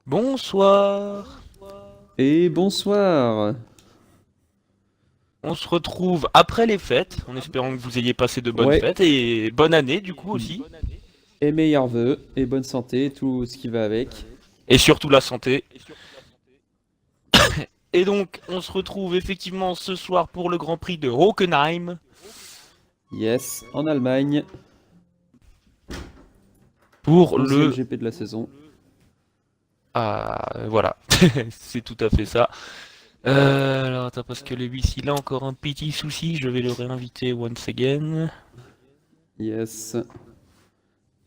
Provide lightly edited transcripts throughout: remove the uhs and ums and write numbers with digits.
Bonsoir. Et bonsoir. On se retrouve après les fêtes, en espérant que vous ayez passé de bonnes Ouais, fêtes et bonne année du coup aussi. et meilleurs vœux, et bonne santé, tout ce qui va avec. Et surtout la santé. Et donc, on se retrouve effectivement ce soir pour le Grand Prix de Hockenheim. Yes, en Allemagne, Pour 11e le... GP de la saison. Ah, voilà, c'est tout à fait ça. Alors attends, parce que Lewis il a encore un petit souci, je vais le réinviter once again. Yes.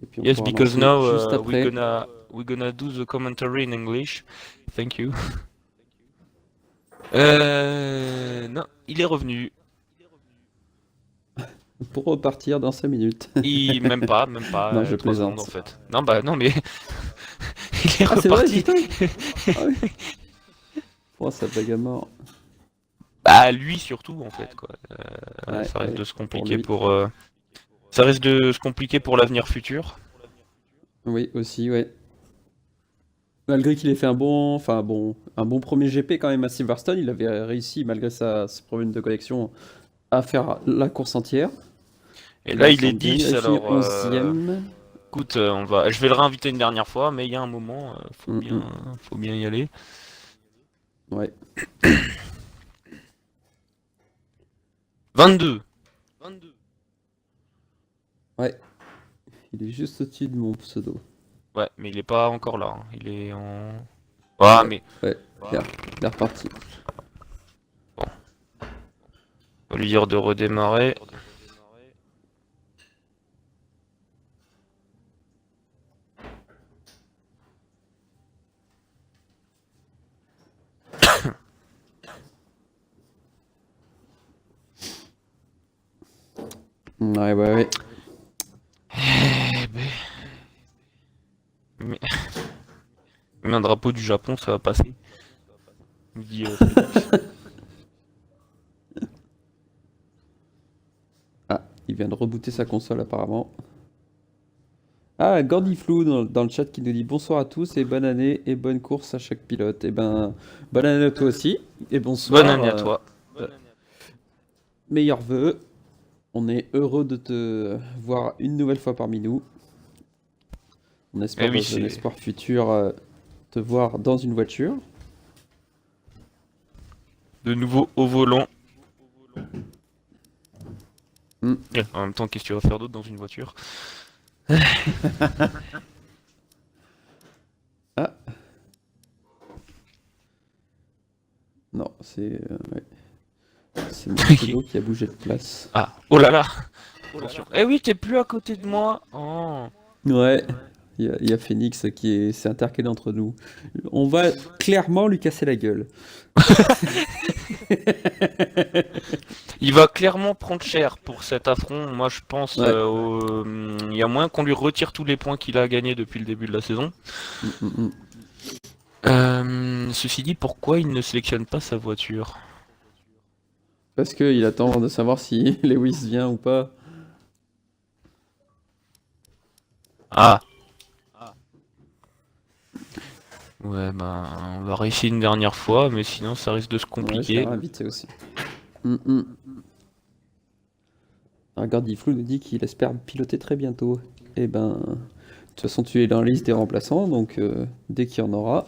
Et puis on Yes, pourra because lancer now juste après. we're gonna do the commentary in English. Thank you. Non, il est revenu. Pour repartir dans 5 minutes. Même pas, Non, je 3 secondes en plaisante. fait. Non, bah non, mais il est Ah, c'est vrai, reparti. putain! Ah oui. Oh, ça bug à mort. Bah lui surtout en fait quoi. Ouais, Ça risque ouais, de se pour compliquer lui. pour, ça risque de se compliquer pour l'avenir futur. Oui, aussi, ouais. Malgré qu'il ait fait un bon premier GP quand même à Silverstone, il avait réussi, malgré ses problèmes de connexion, à faire la course entière. Et Et là là, il il est semble bien, il 10 a fini alors 11e. écoute, je vais le réinviter une dernière fois, mais il y a un moment, Mm, mm. faut bien y aller. Ouais. 22. Ouais, il est juste au-dessus de mon pseudo. Ouais, mais il est pas encore là, hein. Il est en... Ah Ouais, mais ouais, regarde, il est reparti. bon, on va lui dire de redémarrer. Ouais, ouais, ouais. Eh ben, mais... mais un drapeau du Japon, ça va passer. Me dit Félix. Ah, il vient de rebooter sa console apparemment. Ah, Gordy Flou dans le chat qui nous dit bonsoir à tous et bonne année et bonne course à chaque pilote. Eh ben, bonne année à toi aussi et Bonne bonsoir. année à toi. Euh, Meilleurs vœux. On est heureux de te voir une nouvelle fois parmi nous. On Eh espère oui, dans un c'est espoir futur te voir dans une voiture. de nouveau au volant. Hmm. En même temps, qu'est-ce que tu vas faire d'autre dans une voiture? Ah, non, ouais. C'est mon pseudo qui a bougé de place. Ah, oh là là! Attention. Eh oui, t'es plus à côté de moi! Oh. Ouais, il y a Phoenix qui s'est intercalé entre nous. On va clairement lui casser la gueule. Il va clairement prendre cher pour cet affront. Moi, je pense Ouais. il y a moyen qu'on lui retire tous les points qu'il a gagnés depuis le début de la saison. Mm, mm, mm. Ceci dit, pourquoi il ne sélectionne pas sa voiture? Parce qu'il attend de savoir si Lewis vient ou pas. Ah! Ouais, bah, on va réessayer une dernière fois, mais sinon ça risque de se Ouais, je l'ai compliquer. réinvité aussi. Mm, mm. Regarde, Flou nous dit qu'il espère piloter très bientôt. Eh ben, de toute façon, tu es dans la liste des remplaçants, donc dès qu'il y en aura,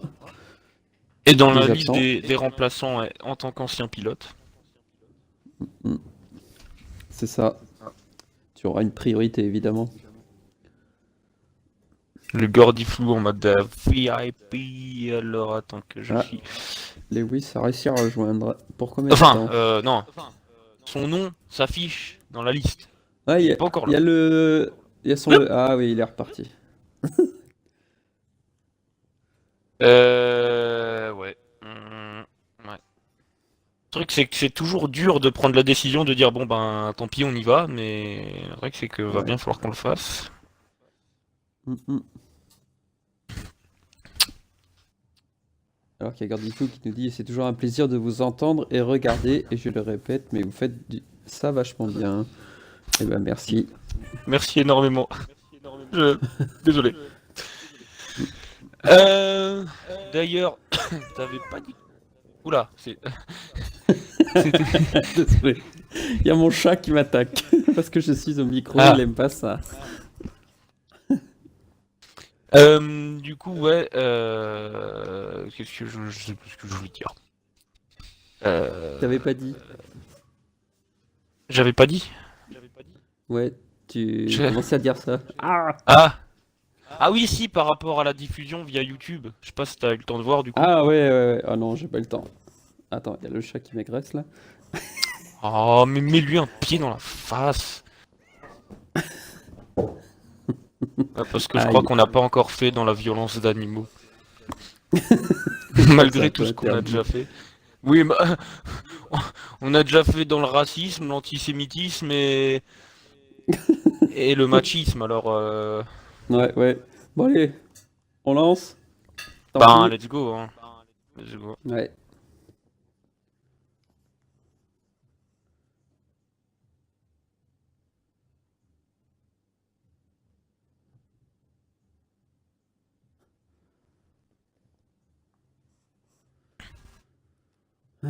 Et dans la des liste absents, des remplaçants en tant qu'ancien pilote. mm, c'est ça. Tu auras une priorité, évidemment. Le Gordiflou en mode VIP, alors attends que je Ah, suis... Lewis a réussi à rejoindre. Pour combien de Enfin, temps? non, son nom s'affiche dans la liste. Ah, Il est pas encore il y là. a le... Il y a son... Hop. Ah oui, il est reparti. Ouais. Ouais. Le truc, c'est que c'est toujours dur de prendre la décision de dire bon ben tant pis on y va, mais le truc c'est que va Ouais. bien falloir qu'on le fasse. Mm, mm. Alors qu'il y a Gordifou qui nous dit c'est toujours un plaisir de vous entendre et regarder, et je le répète, mais vous faites ça vachement bien. Eh ben merci. Merci énormément. Désolé. D'ailleurs, t'avais pas dit... Oula, c'est... Désolé. Il y a mon chat qui m'attaque parce que je suis au micro, Ah. il aime pas ça. Du coup, ouais, qu'est-ce que je sais plus ce que je voulais dire. T'avais pas dit? J'avais pas dit? Ouais, tu Je- commençais à dire ça. Ah! Ah! Ah oui, si, par rapport à la diffusion via YouTube. Je sais pas si t'as eu le temps de voir, du coup. Ah ouais. Ah non, j'ai pas eu le temps. Attends, il y a le chat qui m'agresse là. Oh, mais mets-lui un pied dans la face. Ah, parce que je crois Aïe. qu'on n'a pas encore fait dans la violence d'animaux. C'est un Malgré tout peu ce qu'on a interdit. déjà fait. Oui, bah, on a déjà fait dans le racisme, l'antisémitisme et le machisme, alors... Ouais. Bon allez, on lance? Tant Ben, pis. let's go, hein. Let's go. Ouais. Ah.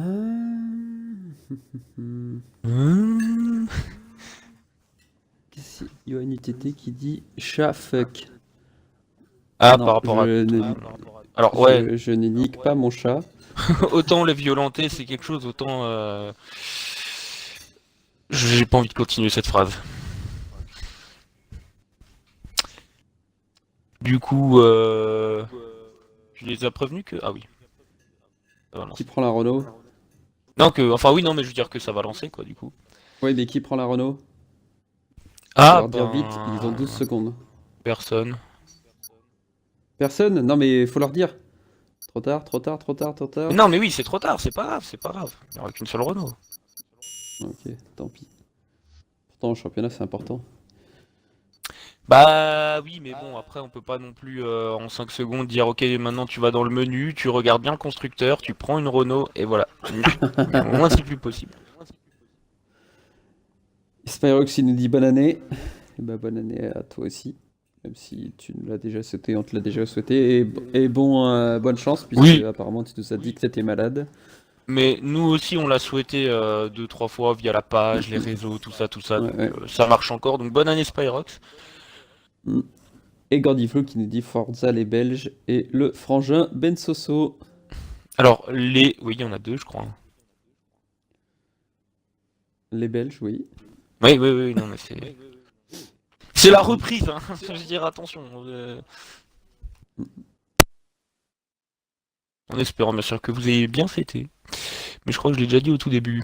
Qu'est-ce que c'est Yoann UTT qui dit chat fuck. Ah, Non, par rapport à... Alors, ouais, je ne nique pas mon chat. autant les violenter, c'est quelque chose, autant... J'ai pas envie de continuer cette phrase. Du coup, tu les as prévenus que... Ah oui. Ça va lancer. Qui prend la Renault? Non, que... Enfin oui, non, mais je veux dire que ça va lancer, quoi, du coup. Ouais, mais qui prend la Renault? Faut Ah, leur dire vite, ils ont 12 secondes. Personne. Personne? Non, mais faut leur dire. Trop tard, trop tard, trop tard, trop tard. Non, mais oui, c'est trop tard, c'est pas grave, c'est pas grave. Il n'y aura qu'une seule Renault. Ok, tant pis. Pourtant, le championnat, c'est important. Bah oui, mais bon, après, on peut pas non plus en 5 secondes dire ok, maintenant tu vas dans le menu, tu regardes bien le constructeur, tu prends une Renault, et voilà. Au moins, c'est plus possible. Spyrox, il nous dit bonne année. Et bah, bonne année à toi aussi. Même si tu nous l'as déjà souhaité, on te l'a déjà souhaité. Et bonne chance, puisque Oui. apparemment tu nous as dit que t'étais malade. Mais nous aussi, on l'a souhaité 2-3 fois via la page, les réseaux, tout ça, Ouais, donc ouais. ça marche encore. Donc bonne année Spyrox. Mm. Et Gordiflo qui nous dit Forza les Belges et le frangin Bensoso. Alors, oui, il y en a deux, je crois. Les Belges, oui. Oui, non, mais c'est... C'est la reprise, hein. Je veux dire, attention. En espérant bien sûr que vous ayez bien fêté. Mais je crois que je l'ai déjà dit au tout début.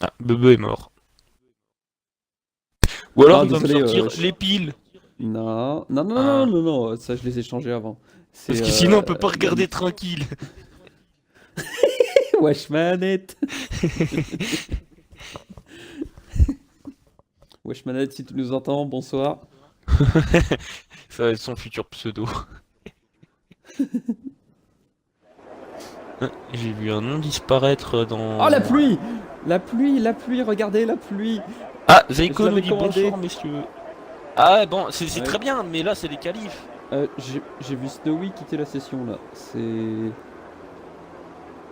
Ah, Bebe est mort. Ou alors Ah, il va me désolé, sortir les piles. Ah. non, ça je les ai changés avant. Parce C'est que sinon on peut pas regarder tranquille. Wesh manette. Wesh manette, si tu nous entends, bonsoir. Ça va être son futur pseudo. J'ai vu un nom disparaître dans... Oh la pluie! La pluie, regardez la pluie! Ah, Je Zeiko nous l'avais dit commandé. bonsoir messieurs. Ah ouais, bon, c'est Ouais. très bien, mais là c'est les qualifs. J'ai vu Snowy quitter la session là.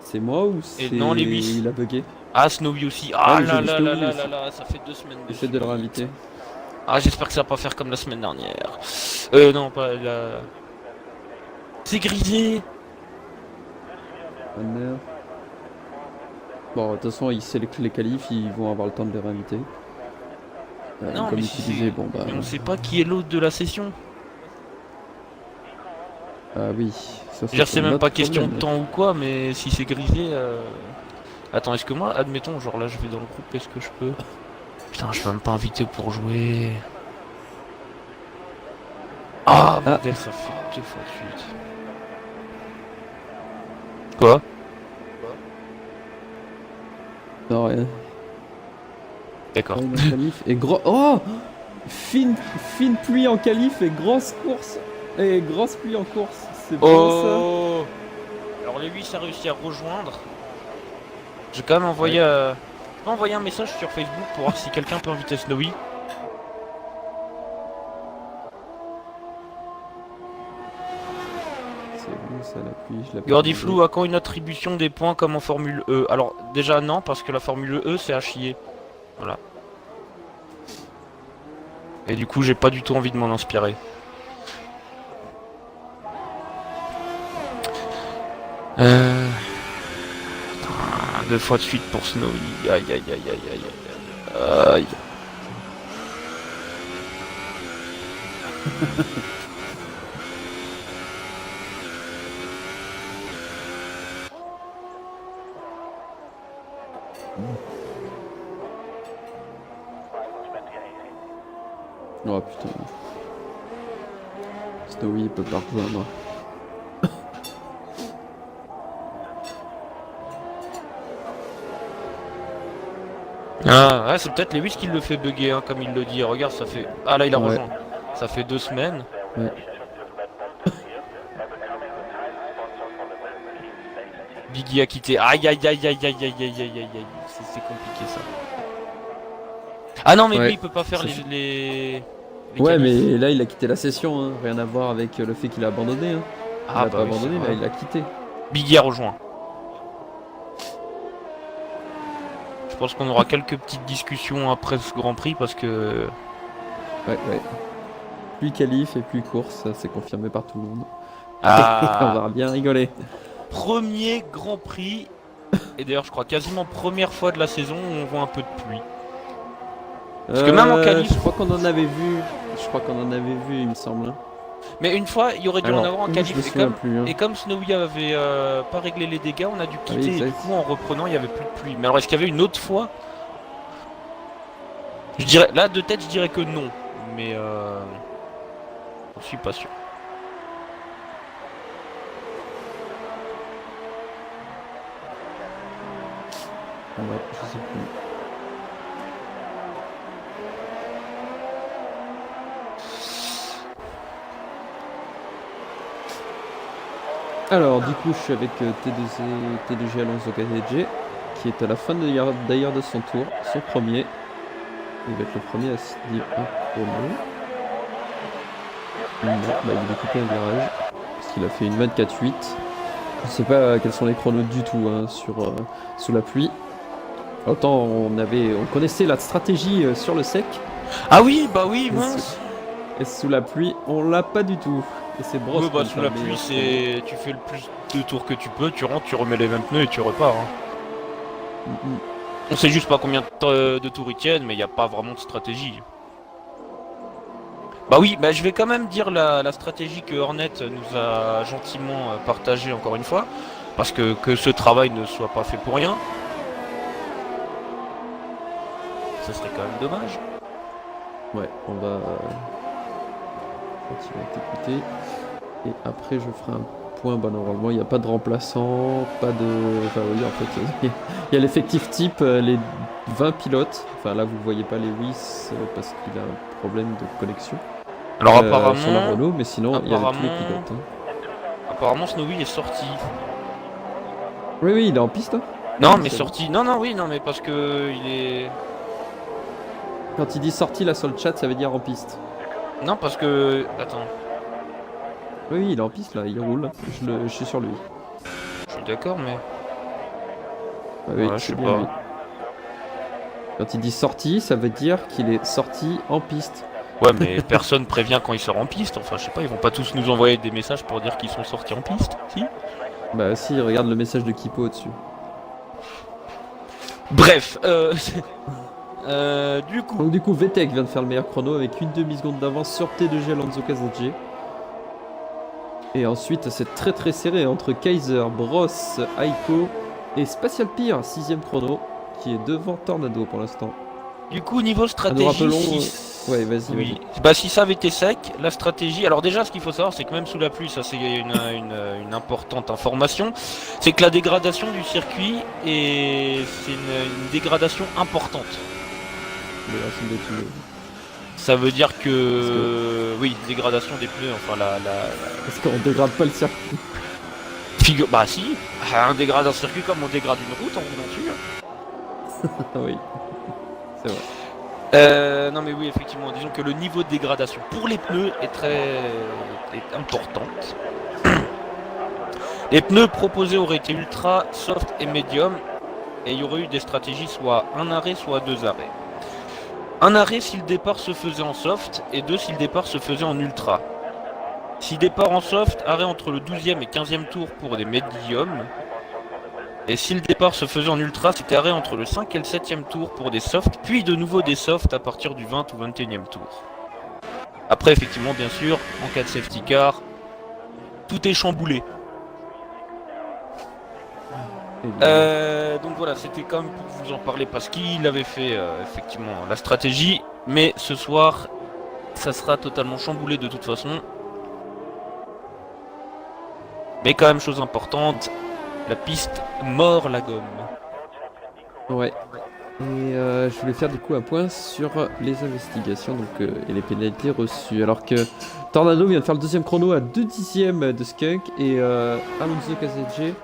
C'est moi ou Et c'est. non, les 8. Il a bugué? Ah, Snowy aussi. Ah Ah oui, j'ai là vu là Snowy là là aussi. là là, ça fait 2 semaines de Essaie de le suite. réinviter. Ah, j'espère que ça va pas faire comme la semaine dernière. Non, pas la... C'est grisé. Banner. Bon, de toute façon, il sait les qualifs, ils vont avoir le temps de les réinviter. Non, Comme mais tu si disais, c'est... bon bah. Mais on sait pas qui est l'autre de la session. Ah oui, ça Je veux dire, c'est même notre pas question de problème. temps ou quoi, mais si c'est grisé... Attends, est-ce que moi, admettons, genre là je vais dans le groupe, est-ce que je peux... Putain, je suis même pas invité pour jouer. Ah, bordel, ça fait 2 fois de suite. Quoi? Non, rien. D'accord. Ouais, dans le qualif et gros. Oh! Fine pluie en qualif et grosse course. Et grosse pluie en course. C'est bon Oh! Alors les 8 a réussi à rejoindre. J'ai quand même envoyé, j'ai envoyé un message sur Facebook pour voir si quelqu'un peut inviter Snowy. ça, la pluie, je l'avais Gordy demandé. Flou a quand une attribution des points comme en Formule E? Alors déjà non, parce que la Formule E c'est à chier. Voilà. Et du coup j'ai pas du tout envie de m'en inspirer. Putain, 2 fois de suite pour Snowy. Aïe aïe aïe aïe aïe aïe aïe. Oh putain. Snowy il peut pas rejoindre. Ah ouais, c'est peut-être Lewis qui le fait bugger, hein, comme il le dit. Regarde, ça fait... Ah là il a Ouais. rejoint. Ça fait 2 semaines. Ouais. Biggie a quitté. Aïe aïe aïe aïe aïe aïe aïe aïe aïe aïe. C'est compliqué ça. Ah non mais Ouais, lui il peut pas faire ça les Ouais, qualifs. mais là il a quitté la session, hein. Rien à voir avec le fait qu'il a abandonné. Hein. Il Ah a bah pas oui, c'est abandonné, là vrai. il a quitté. Biggie a rejoint. Je pense qu'on aura quelques petites discussions après ce Grand Prix parce que... Ouais, ouais. Plus qualif et plus course, ça c'est confirmé par tout le monde. On Ah, va bien rigoler. premier Grand Prix. Et d'ailleurs je crois quasiment première fois de la saison où on voit un peu de pluie. Parce que même en qualif... Je crois qu'on en avait vu. Je crois qu'on en avait vu, il me semble. Hein. Mais une fois, il y aurait dû en Alors, avoir en où, je qualif. me souviens plus. Hein. Et comme Snowy avait pas réglé les dégâts, on a dû Ah oui, quitter. Et exact. du coup, en reprenant, il n'y avait plus de pluie. Mais alors, est-ce qu'il y avait une autre fois? Je dirais, là, de tête, je dirais que non. Mais je suis pas sûr. Ouais, je sais plus. Alors, du coup, je suis avec TDG Alonso KTG, qui est à la fin d'ailleurs de son tour, son premier. Il va être le premier à se dire un chrono. Non, bah, il a coupé un virage, parce qu'il a fait une 24-8. Je sais pas quels sont les chronos du tout hein, sous la pluie. Autant on connaissait la stratégie sur le sec, Ah oui, bah oui, mince. et sous la pluie, on l'a pas du tout. Et c'est Bross Ouais, bah, qui sous fait la le pluie, meilleur c'est. Tu fais le plus de tours que tu peux, tu rentres, tu remets les mêmes pneus et tu repars. Hein. chrono. On sait juste pas combien de tours ils tiennent, mais il n'y a pas vraiment de stratégie. Bah oui, bah je vais quand même dire la stratégie que Hornet nous a gentiment partagée encore une fois, parce que ce travail ne soit pas fait pour rien. Ça serait quand même dommage. Ouais, on va continuer à t'écouter. Et après, je ferai un point. Bah, normalement, il n'y a pas de remplaçant, pas de. Enfin, oui, en fait, il y a l'effectif type, les 20 pilotes. Enfin, là, vous voyez pas Lewis parce qu'il a un problème de connexion. Alors Sur la apparemment, Renault, mais sinon, il y a tous les apparemment- pilotes. Hein. apparemment Snowy est sorti. Oui, oui, il est en piste. Hein. Non Oui, mais c'est sorti, non non oui non mais parce que il est, bon. Quand il dit sorti là sur le chat, ça veut dire en piste. non parce que, attends, Oui, oui, il est en piste là, il roule. Je suis sur lui. je suis d'accord mais, Ah oui, ouais, je c'est sais bien pas. lui. Quand il dit sorti, ça veut dire qu'il est sorti en piste. Ouais mais personne prévient quand il sort en piste, enfin je sais pas, ils vont pas tous nous envoyer des messages pour dire qu'ils sont sortis en piste, si? Bah si, regarde le message de Kipo au-dessus. Bref, du coup, Donc du coup, VTEC vient de faire le meilleur chrono avec une demi-seconde d'avance sur T2G Alonso KZG. Et ensuite, c'est très très serré entre Kaiser, Bross, Aiko et Spatial Peer, 6ème chrono, qui est devant Tornado pour l'instant. niveau nous stratégie, rappelons, si... ouais, vas-y, oui. Bah si ça avait été sec, la stratégie, alors déjà ce qu'il faut savoir c'est que même sous la pluie, ça c'est une importante information, c'est que la dégradation du circuit c'est une dégradation importante. Le racine des pneus. Ça veut dire que... Oui, dégradation des pneus, enfin Parce qu'on dégrade pas le circuit. Figure... Bah si, on dégrade un circuit comme on dégrade une route en roulant dessus. Ah oui, c'est vrai. Non mais oui effectivement, disons que le niveau de dégradation pour les pneus est important. Les pneus proposés auraient été ultra, soft et médium, et il y aurait eu des stratégies soit un arrêt, soit 2 arrêts. Un arrêt si le départ se faisait en soft, et 2 si le départ se faisait en ultra. Si départ en soft, arrêt entre le 12e et 15e tour pour des médiums. Et si le départ se faisait en ultra, c'était arrêt entre le 5 et le 7e tour pour des softs, puis de nouveau des softs à partir du 20 ou 21e tour. Après, effectivement, bien sûr, en cas de safety car, tout est chamboulé. Donc voilà, c'était quand même pour vous en parler parce qu'il avait fait effectivement la stratégie, mais ce soir, ça sera totalement chamboulé de toute façon. Mais quand même, chose importante, la piste mord la gomme. Ouais. Et je voulais faire du coup un point sur les investigations donc, et les pénalités reçues. Alors que Tornado vient de faire le deuxième chrono à 2 dixièmes de Skunk et Alonso Kasejé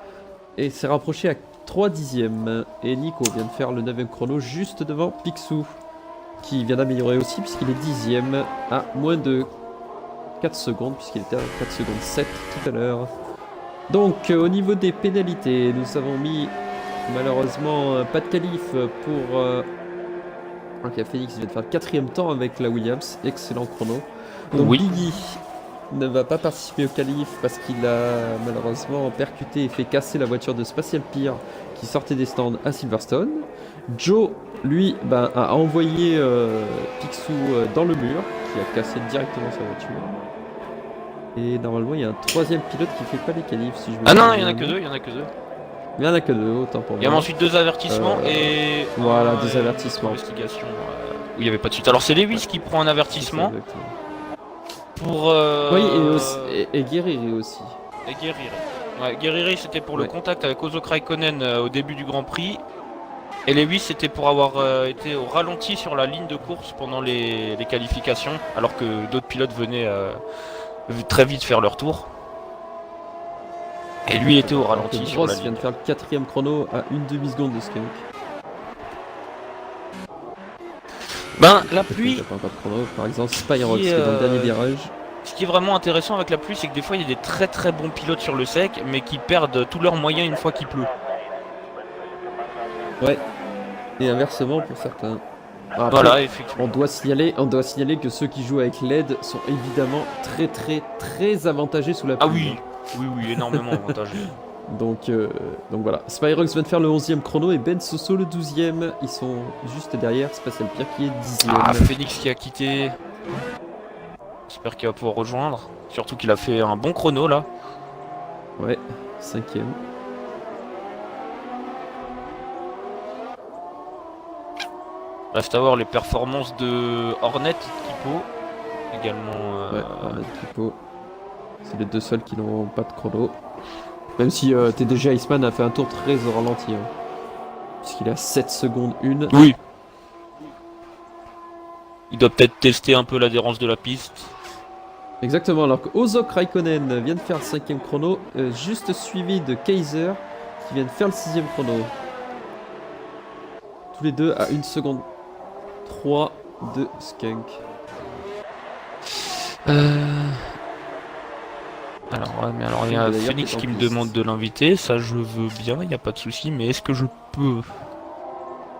et s'est rapproché à 3 dixièmes. Et Nico vient de faire le 9ème chrono juste devant Picsou qui vient d'améliorer aussi puisqu'il est 10ème à moins de 4 secondes puisqu'il était à 4 secondes 7 tout à l'heure. Donc au niveau des pénalités, nous avons mis malheureusement pas de qualif pour ok, Phoenix vient de faire le 4ème temps avec la Williams, excellent chrono. Donc Oui. Biggie ne va pas participer au qualif parce qu'il a malheureusement percuté et fait casser la voiture de Spatial Pier qui sortait des stands à Silverstone. Joe, lui, a envoyé Picsou dans le mur, qui a cassé directement sa voiture. Et normalement, il y a un 3ème pilote qui fait pas les qualifs, si je me Ah non, souviens il y en a que bien. 2, il y en a que 2. Il y en a que 2, autant pour Il y a moi. ensuite 2 avertissements et... Voilà, 2 avertissements. Investigation où il n'y avait pas de suite. Alors c'est Lewis qui prend un avertissement pour... Oui, et Guerrieri aussi. Et Guerrieri. Ouais, Guerrieri c'était pour le Ouais. contact avec Ozo Raikkonen au début du Grand Prix. Et Lewis c'était pour avoir été au ralenti sur la ligne de course pendant les qualifications, alors que d'autres pilotes venaient très vite faire leur tour. Et lui était au ralenti sur la Gross vient ligne. de faire le 4ème chrono à une demi-seconde de Skunk. Ben, la Il pluie, n'y a pas encore de chrono. Par exemple, Spyrox qui est dans le euh, dernier virage. ce qui est vraiment intéressant avec la pluie, c'est que des fois il y a des très très bons pilotes sur le sec, mais qui perdent tous leurs moyens une fois qu'il pleut. Ouais. Et inversement pour certains. Alors après, Voilà, effectivement. on doit signaler que ceux qui jouent avec LED sont évidemment très avantagés sous la pluie. Ah oui, oui, énormément avantageux. Donc voilà. Spyrox vient de faire le 11ème chrono et Ben Soso le 12ème. Ils sont juste derrière Spatial Pier qui est 10ème. Ah, Phoenix qui a quitté. J'espère qu'il va pouvoir rejoindre. Surtout qu'il a fait un bon chrono là. Ouais, 5ème. Reste à voir les performances de Hornet Kipo. Également. Ouais, Ahmed Pipo. C'est les deux seuls qui n'ont pas de chrono. Même si TDG Iceman a fait un tour très au ralenti. Hein, puisqu'il est à 7 secondes 1. Oui. Il doit peut-être tester un peu l'adhérence de la piste. Exactement, alors que Ozok Raikkonen vient de faire le 5ème chrono, juste suivi de Kaiser qui vient de faire le 6ème chrono. Tous les deux à 1 seconde 3 de Skunk. Alors il y a D'ailleurs, Phoenix t'es en qui me piste. demande de l'inviter, ça je veux bien, il n'y a pas de souci, mais est-ce que je peux?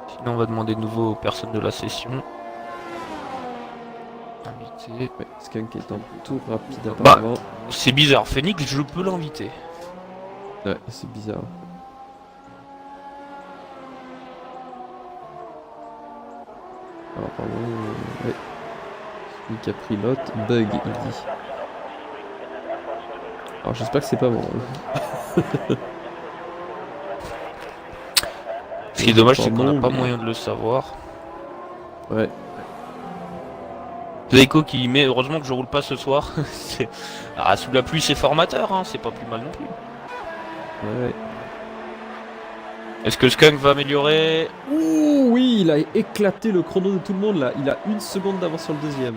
Sinon on va demander de nouveau aux personnes de la session. Inviter. Ouais, Skunk est en tour rapide Bah. apparemment. C'est bizarre, Phoenix, je peux l'inviter. Ouais, c'est bizarre. Alors apparemment, ouais. Celui qui a pris note, bug il dit. Alors j'espère que c'est pas bon. Ce qui est dommage, c'est qu'on n'a Non, pas mais- moyen de le savoir. Ouais. Zeiko qui met, heureusement que je roule pas ce soir. Ah, sous la pluie c'est formateur, hein, c'est pas plus mal non plus. Ouais. Est-ce que Skunk va améliorer? Ouh oui, il a éclaté le chrono de tout le monde là. Il a 1 seconde d'avance sur le deuxième.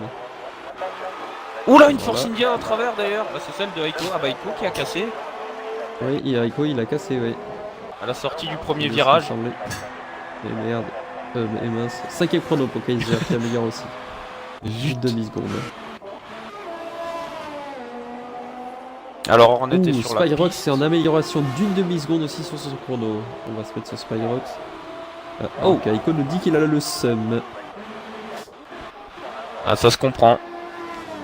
Oula, une Voilà. Force India à travers d'ailleurs. Bah, c'est celle de Aiko. Ah bah Aiko qui a cassé Oui, il a cassé, oui. à la sortie du premier Il me virage. semblait. Et merde. Et mince. 5ème chrono pour Kaiser qui améliore aussi. Juste demi-seconde. Alors Hornet est Ouh, sur la Spyrox, piste. c'est en amélioration d'une demi-seconde aussi sur son chrono. On va se mettre sur Spyrox. Ah, Oh. Kaiko nous dit qu'il a le seum. Ah, ça se comprend.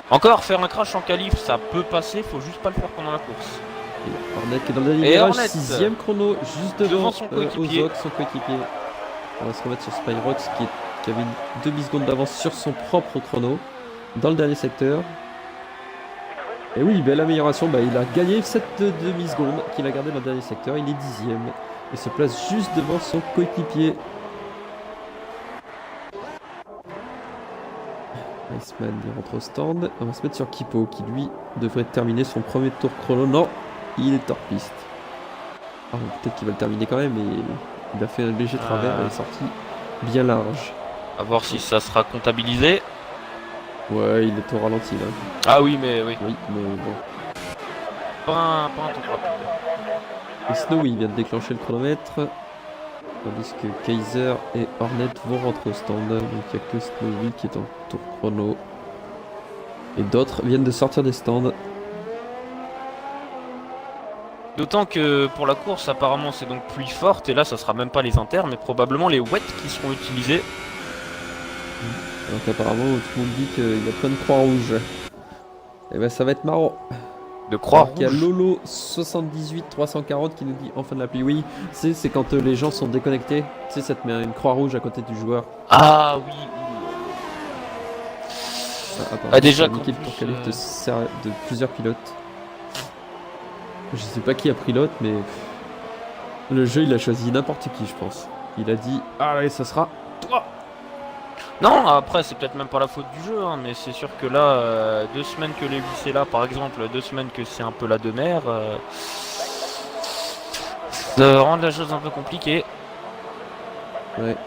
Encore, faire un crash en qualif, ça peut passer, faut juste pas le faire pendant la course. Et Hornet qui est dans le dernier Et virage, Hornet, 6ème chrono, juste devant son coéquipier. Ozok, son coéquipier. On va se remettre sur Spyrox qui avait une demi-seconde d'avance sur son propre chrono, dans le dernier secteur. Et oui, belle amélioration, bah, il a gagné cette demi-seconde qu'il a gardé dans le dernier secteur, il est 10ème. Il se place juste devant son coéquipier. Iceman il rentre au stand. On va se mettre sur Kipo qui lui devrait terminer son premier tour chrono. Non, il est hors piste. Ah, peut-être qu'il va le terminer quand même, mais il a fait un léger travers et est sorti bien large. À voir si ça sera comptabilisé. Ouais, il est au ralenti là. Ah oui, mais oui. Oui, mais bon. Pas un tour rapide. Et Snowy vient de déclencher le chronomètre. Tandis que Kaiser et Hornet vont rentrer au stand. Donc il n'y a que Snowy qui est en tour chrono. Et d'autres viennent de sortir des stands. D'autant que pour la course, apparemment, c'est donc pluie forte. Et là, ça sera même pas les inters, mais probablement les wets qui seront utilisés. Donc apparemment tout le monde dit qu'il y a plein de croix rouges. Et ben ça va être marrant. De croix Alors qu'il y a rouge. Lolo 78 340 qui nous dit en fin de la pluie. Oui, c'est quand les gens sont déconnectés. Tu sais, ça te met une croix rouge à côté du joueur. Ah oui. Ah, déjà, c'est une qu'en équipe plus, pour qualif de plusieurs pilotes. Je sais pas qui a pris l'autre, mais le jeu il a choisi n'importe qui, je pense. Il a dit allez, ça sera toi. Non, après, c'est peut-être même pas la faute du jeu, hein, mais c'est sûr que là, 2 semaines que Lewis est là, par exemple, 2 semaines que c'est un peu la demeure, ça rend la chose un peu compliquée. Ouais.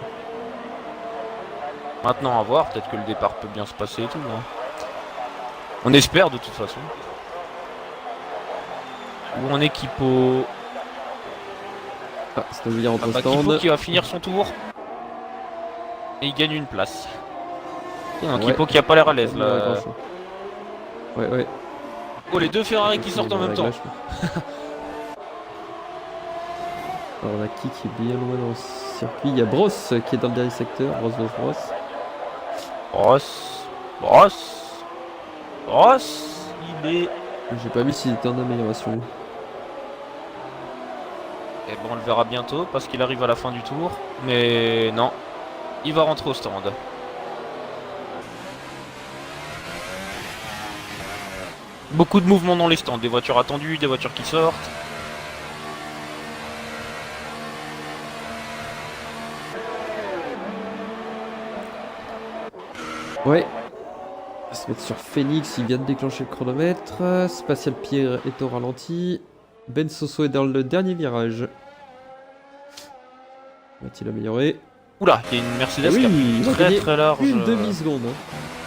Maintenant, à voir, peut-être que le départ peut bien se passer et tout. Hein. On espère de toute façon. Où on est Kipo. Ah, c'est Snowy rentre au Kipo stand. qui va finir son tour. Et il gagne une place. Et un Ouais. Kipo qui a pas l'air à l'aise là. Ouais, ouais. Oh, les deux Ferrari qui sortent en même temps. Alors on a qui est bien loin dans le circuit. Il y a Bros qui est dans le dernier secteur. Bros. Ross, il est... J'ai pas vu s'il était en amélioration. Et bon, on le verra bientôt parce qu'il arrive à la fin du tour. Mais non, il va rentrer au stand. Beaucoup de mouvements dans les stands, des voitures attendues, des voitures qui sortent. Ouais. On va se mettre sur Phoenix, il vient de déclencher le chronomètre. Spatial Pierre est au ralenti. Ben Soso est dans le dernier virage. Va-t-il améliorer? Oula, il y a une Mercedes Oui, qui a il a pris gagné très large. une demi-seconde.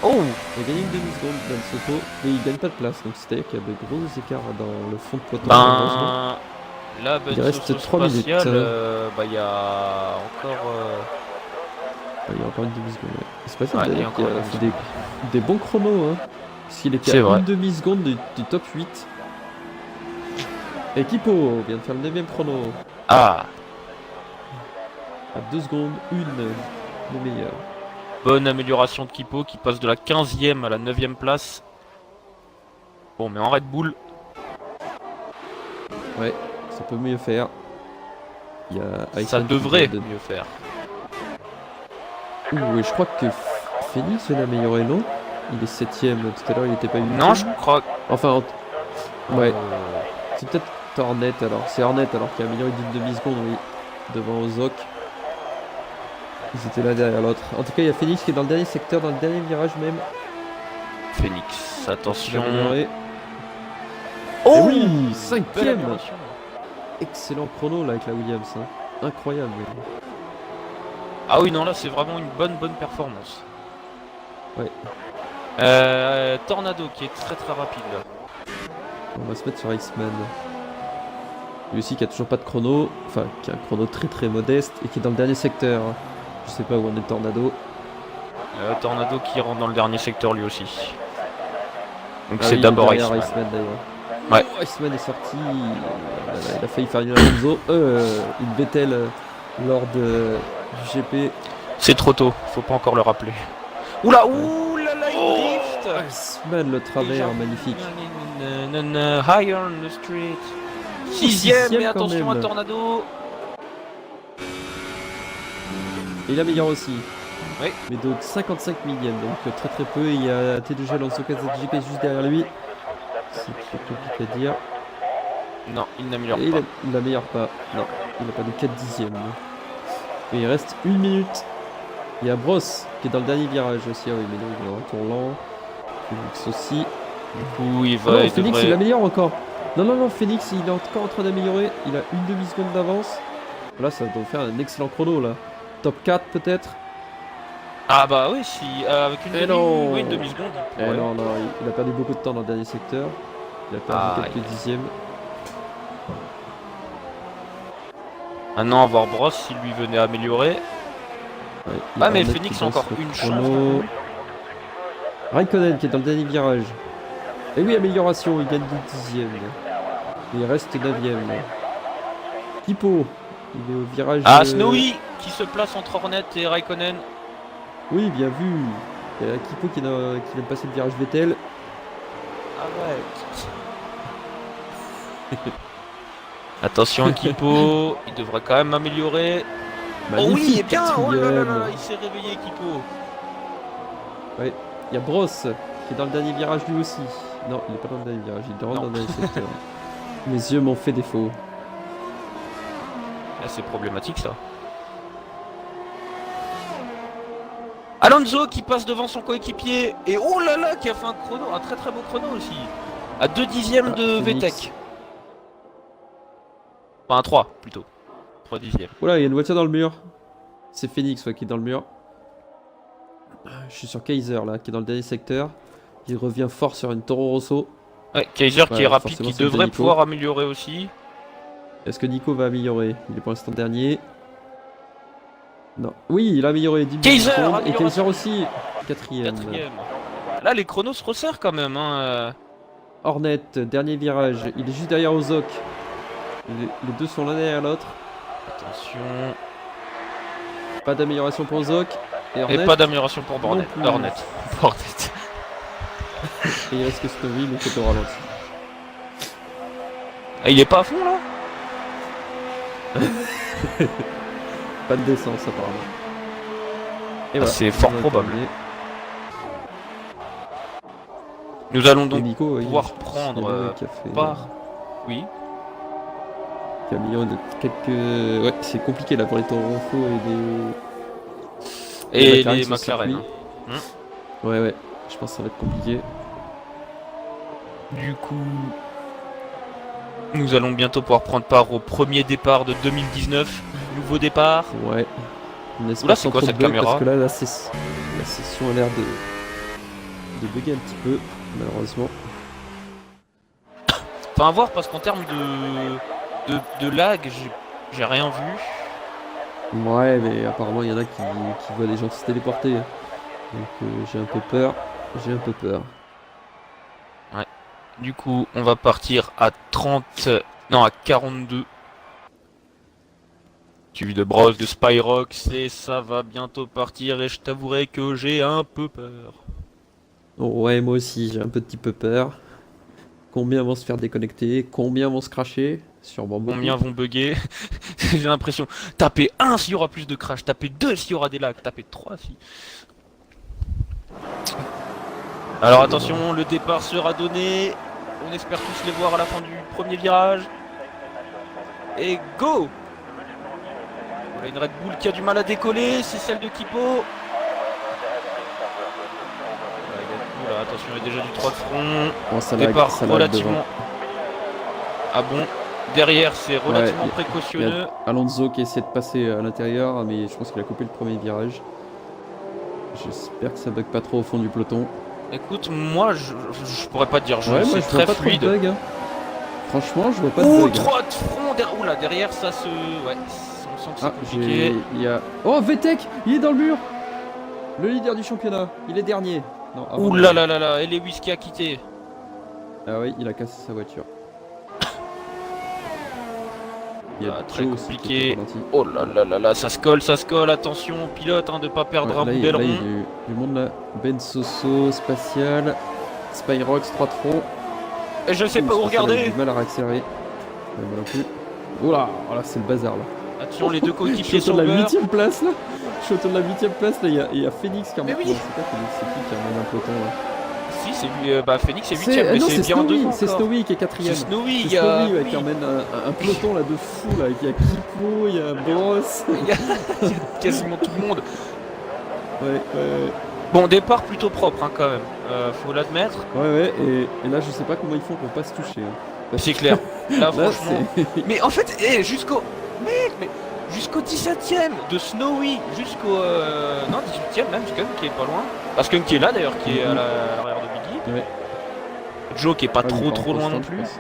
Oh, Il a gagné une demi-seconde, Ben Soso, mais il gagne pas de place. Donc c'est-à-dire qu'il y a de gros écarts dans le fond de peloton. malheureusement. Là, Il reste 3 minutes. Il y a encore... Il y a encore une demi-seconde. Ouais. C'est pas ça, Ouais, il y a d'ailleurs, encore qu'il a une fait des bons chronos. Hein, parce qu'il était C'est à vrai. une demi-seconde du top 8. Et Kipo vient de faire le 9ème chrono. Ah, À 2 secondes, une des meilleures. bonne amélioration de Kipo qui passe de la 15e à la 9e place. Bon, mais en Red Bull, Ouais, ça peut mieux faire. Il y a ça Iceman qui devrait vient de- mieux faire. Ouh, et je crois que Phoenix vient d'améliorer, non? Il est 7ème, tout à l'heure il était pas 8ème. Non, je crois que... Enfin, ouais, c'est peut-être Hornet alors. C'est Hornet alors qui a amélioré d'une demi-seconde, oui. Devant Ozok. Ils étaient là derrière l'autre. En tout cas, il y a Phoenix qui est dans le dernier secteur, dans le dernier virage même. Phoenix, Il a attention. amélioré. Oh, Et oui, belle 5ème. amélioration. Excellent chrono là avec la Williams. Hein. Incroyable. Ah oui, non, là, c'est vraiment une bonne performance. Ouais. Tornado qui est très rapide là. On va se mettre sur Iceman. Lui aussi qui a toujours pas de chrono. Enfin, qui a un chrono très modeste et qui est dans le dernier secteur. Je sais pas où on est Tornado. Tornado qui rentre dans le dernier secteur lui aussi. Donc Ah c'est oui, d'abord derrière Iceman. Iceman d'ailleurs. Ouais. Oh, Iceman est sorti. Il a failli faire une Alonso. Une Vettel lors du GP. C'est trop tôt, faut pas encore le rappeler. Oula, oulala, il drift. Iceman, le travers, magnifique. Higher on the street. Sixième, mais quand attention à même. Tornado. Et il améliore aussi. Oui. Mais de 55 millièmes, donc très très peu. Et il y a T2G Alonso KZGP juste derrière lui. C'est compliqué à dire. Non, il n'améliore Et pas. il n'améliore pas. Non, il n'a pas de 4 dixièmes. Et il reste 1 minute. Il y a Bros qui est dans le dernier virage aussi. Ah oui, mais non, il est en retour lent. Phoenix aussi. Du coup, il Ah va. non, il Phoenix devrait- il améliore encore. Non, Phoenix il est encore en train d'améliorer. Il a une demi-seconde d'avance. Là, ça doit faire un excellent chrono là. Top 4 peut-être. Ah bah oui, si avec une Eh non. oui, une demi-seconde. Eh Ouais. non, il a perdu beaucoup de temps dans le dernier secteur. Il a perdu quelques dixièmes. Maintenant, à voir Bros s'il lui venait améliorer. Ouais, il y Ah a mais Hornet Phoenix qui a encore lance le une chrono. chance. Raikkonen qui est dans le dernier virage. Et oui, amélioration, il gagne 2 dixièmes. Et il reste 9ème. Hippo, il est au virage. Ah, Snowy qui se place entre Hornet et Raikkonen. Oui, bien vu. Il y a Hippo qui vient de passer le virage Vettel. Arrête. Attention Kipo, il devrait quand même améliorer. Oh oui, Magnifique, et bien. Oh là là là, quatrième. il s'est réveillé Kipo. Il y a Bros qui est dans le dernier virage lui aussi. Non, il est pas dans le dernier virage, il rentre Non. dans le dernier secteur. Mes yeux m'ont fait défaut. Ah, c'est problématique ça. Alonso qui passe devant son coéquipier et oh là là qui a fait un chrono, un très très beau chrono aussi. À 2 dixièmes de Phoenix. VTEC. Enfin 3 plutôt. 3 dixièmes. Oula, il y a une voiture dans le mur. C'est Phoenix qui est dans le mur. Je suis sur Kaiser là, qui est dans le dernier secteur. Il revient fort sur une Toro Rosso. Ouais, Kaiser qui est rapide, forcément, qui c'est le devrait Nico. pouvoir améliorer aussi. Est-ce que Nico va améliorer? Il est pour l'instant dernier. Non. Oui, il a amélioré 10 Kaiser, secondes. Et amélioration. Kaiser aussi. Quatrième. Là les chronos se resserrent quand même. Hein. Hornet, dernier virage. Il est juste derrière Ozok. Les deux sont l'un derrière l'autre. Attention. Pas d'amélioration pour Ozok. Et Hornet. Et pas d'amélioration pour Non Hornet. plus. Hornet. Hornet. Et il reste que Snowy, mais c'est au ralenti. Ah, il est pas à fond là. Pas de décence apparemment. Et Ah, c'est fort on a probable. terminé. Nous allons Et donc Nico, pouvoir il- prendre il y en a un qui a fait- part. Oui. qui a amélioré de quelques. Ouais, c'est compliqué là pour les Toro Rosso Et McLaren les sur McLaren. circuit. Ouais, je pense que ça va être compliqué. Du coup, nous allons bientôt pouvoir prendre part au premier départ de 2019. Nouveau départ. Ouais. On espère Oula, c'est sans quoi trop cette de bugs, caméra? Parce que là, la session a l'air de bugger un petit peu, malheureusement. Enfin, à voir parce qu'en termes de lag, j'ai rien vu. Ouais, mais apparemment, il y en a qui voient des gens se téléporter. Donc, j'ai un peu peur. Du coup, on va partir à 30. Non, à 42. Suivi de Bros, de Spyrox, et ça va bientôt partir. Et je t'avouerai que j'ai un peu peur. Ouais, moi aussi, j'ai un petit peu peur. Combien vont se faire déconnecter? Combien vont se cracher? Sûrement beaucoup. Combien vont bugger? J'ai l'impression. Taper 1 s'il y aura plus de crash, taper 2 s'il y aura des lags, taper 3 si. Alors attention, le départ sera donné. On espère tous les voir à la fin du premier virage. Et go! Voilà une Red Bull qui a du mal à décoller, c'est celle de Kipo. Voilà, Red Bull, attention, il y a déjà du 3 de front. Bon, ça lag, Départ ça lag relativement. devant. Ah bon? Derrière, c'est relativement Ouais, il y précautionneux. a Alonso qui essaie de passer à l'intérieur, mais je pense qu'il a coupé le premier virage. J'espère que ça bug pas trop au fond du peloton. Écoute, moi je pourrais pas te dire, Ouais, moi c'est je vois très pas trop de fluide. bug. Hein. Franchement, je vois pas de Ouh, bug. 3 de front derrière. Oula, derrière ça se. Ouais, on sent que c'est Ah, compliqué. il y a. Oh, Vettek, il est dans le mur. Le leader du championnat, il est dernier. Non, avant Ouh là là là là, et Lewis qui a quitté. Ah oui, il a cassé sa voiture. Il y a très Joe aussi qui compliqué. est au ralenti. Oh là là là là, ça se colle, attention pilote hein, de pas perdre un Ouais, bout là, il y a d'aileron. du monde là. Ben Soso, Spatial, Spyrox, 3 de front. Et je sais Ouh, pas où Spatial a eu regarder. du mal à réaccélérer. Ouais, moi non plus. Oula, oh là c'est le bazar là. Attention les deux Je suis coéquipiers autour de la sauveurs. 8ème place là. Je suis autour de la 8ème place là. Il y a Phoenix qui remonte. Mais oui. Non, c'est pas Phoenix, c'est qui ramène un peloton là? Si c'est lui, bah Phoenix c'est 8ème mais non, c'est c'est bien Snowy, devant c'est encore. Snowy qui est C'est 4ème. Snowy, C'est il y a... Snowy ouais, oui. qui emmène un peloton là de fou là. Il y a Kipo, il y a Bros. Il y a quasiment tout le monde. Ouais. Bon départ plutôt propre hein, quand même, faut l'admettre. Ouais, et là je sais pas comment ils font pour pas se toucher. Hein. C'est clair. Là Là, franchement... c'est- Mais en fait, jusqu'au... Mec, mais jusqu'au 17ème de Snowy, jusqu'au... Non, 18ème même, Skunk qui est pas loin. Bah, Skunk qui est là d'ailleurs, qui est à l'arrière de Biggie. Ouais. Joe qui est pas Ah, il est trop en loin non constant, plus. je pense.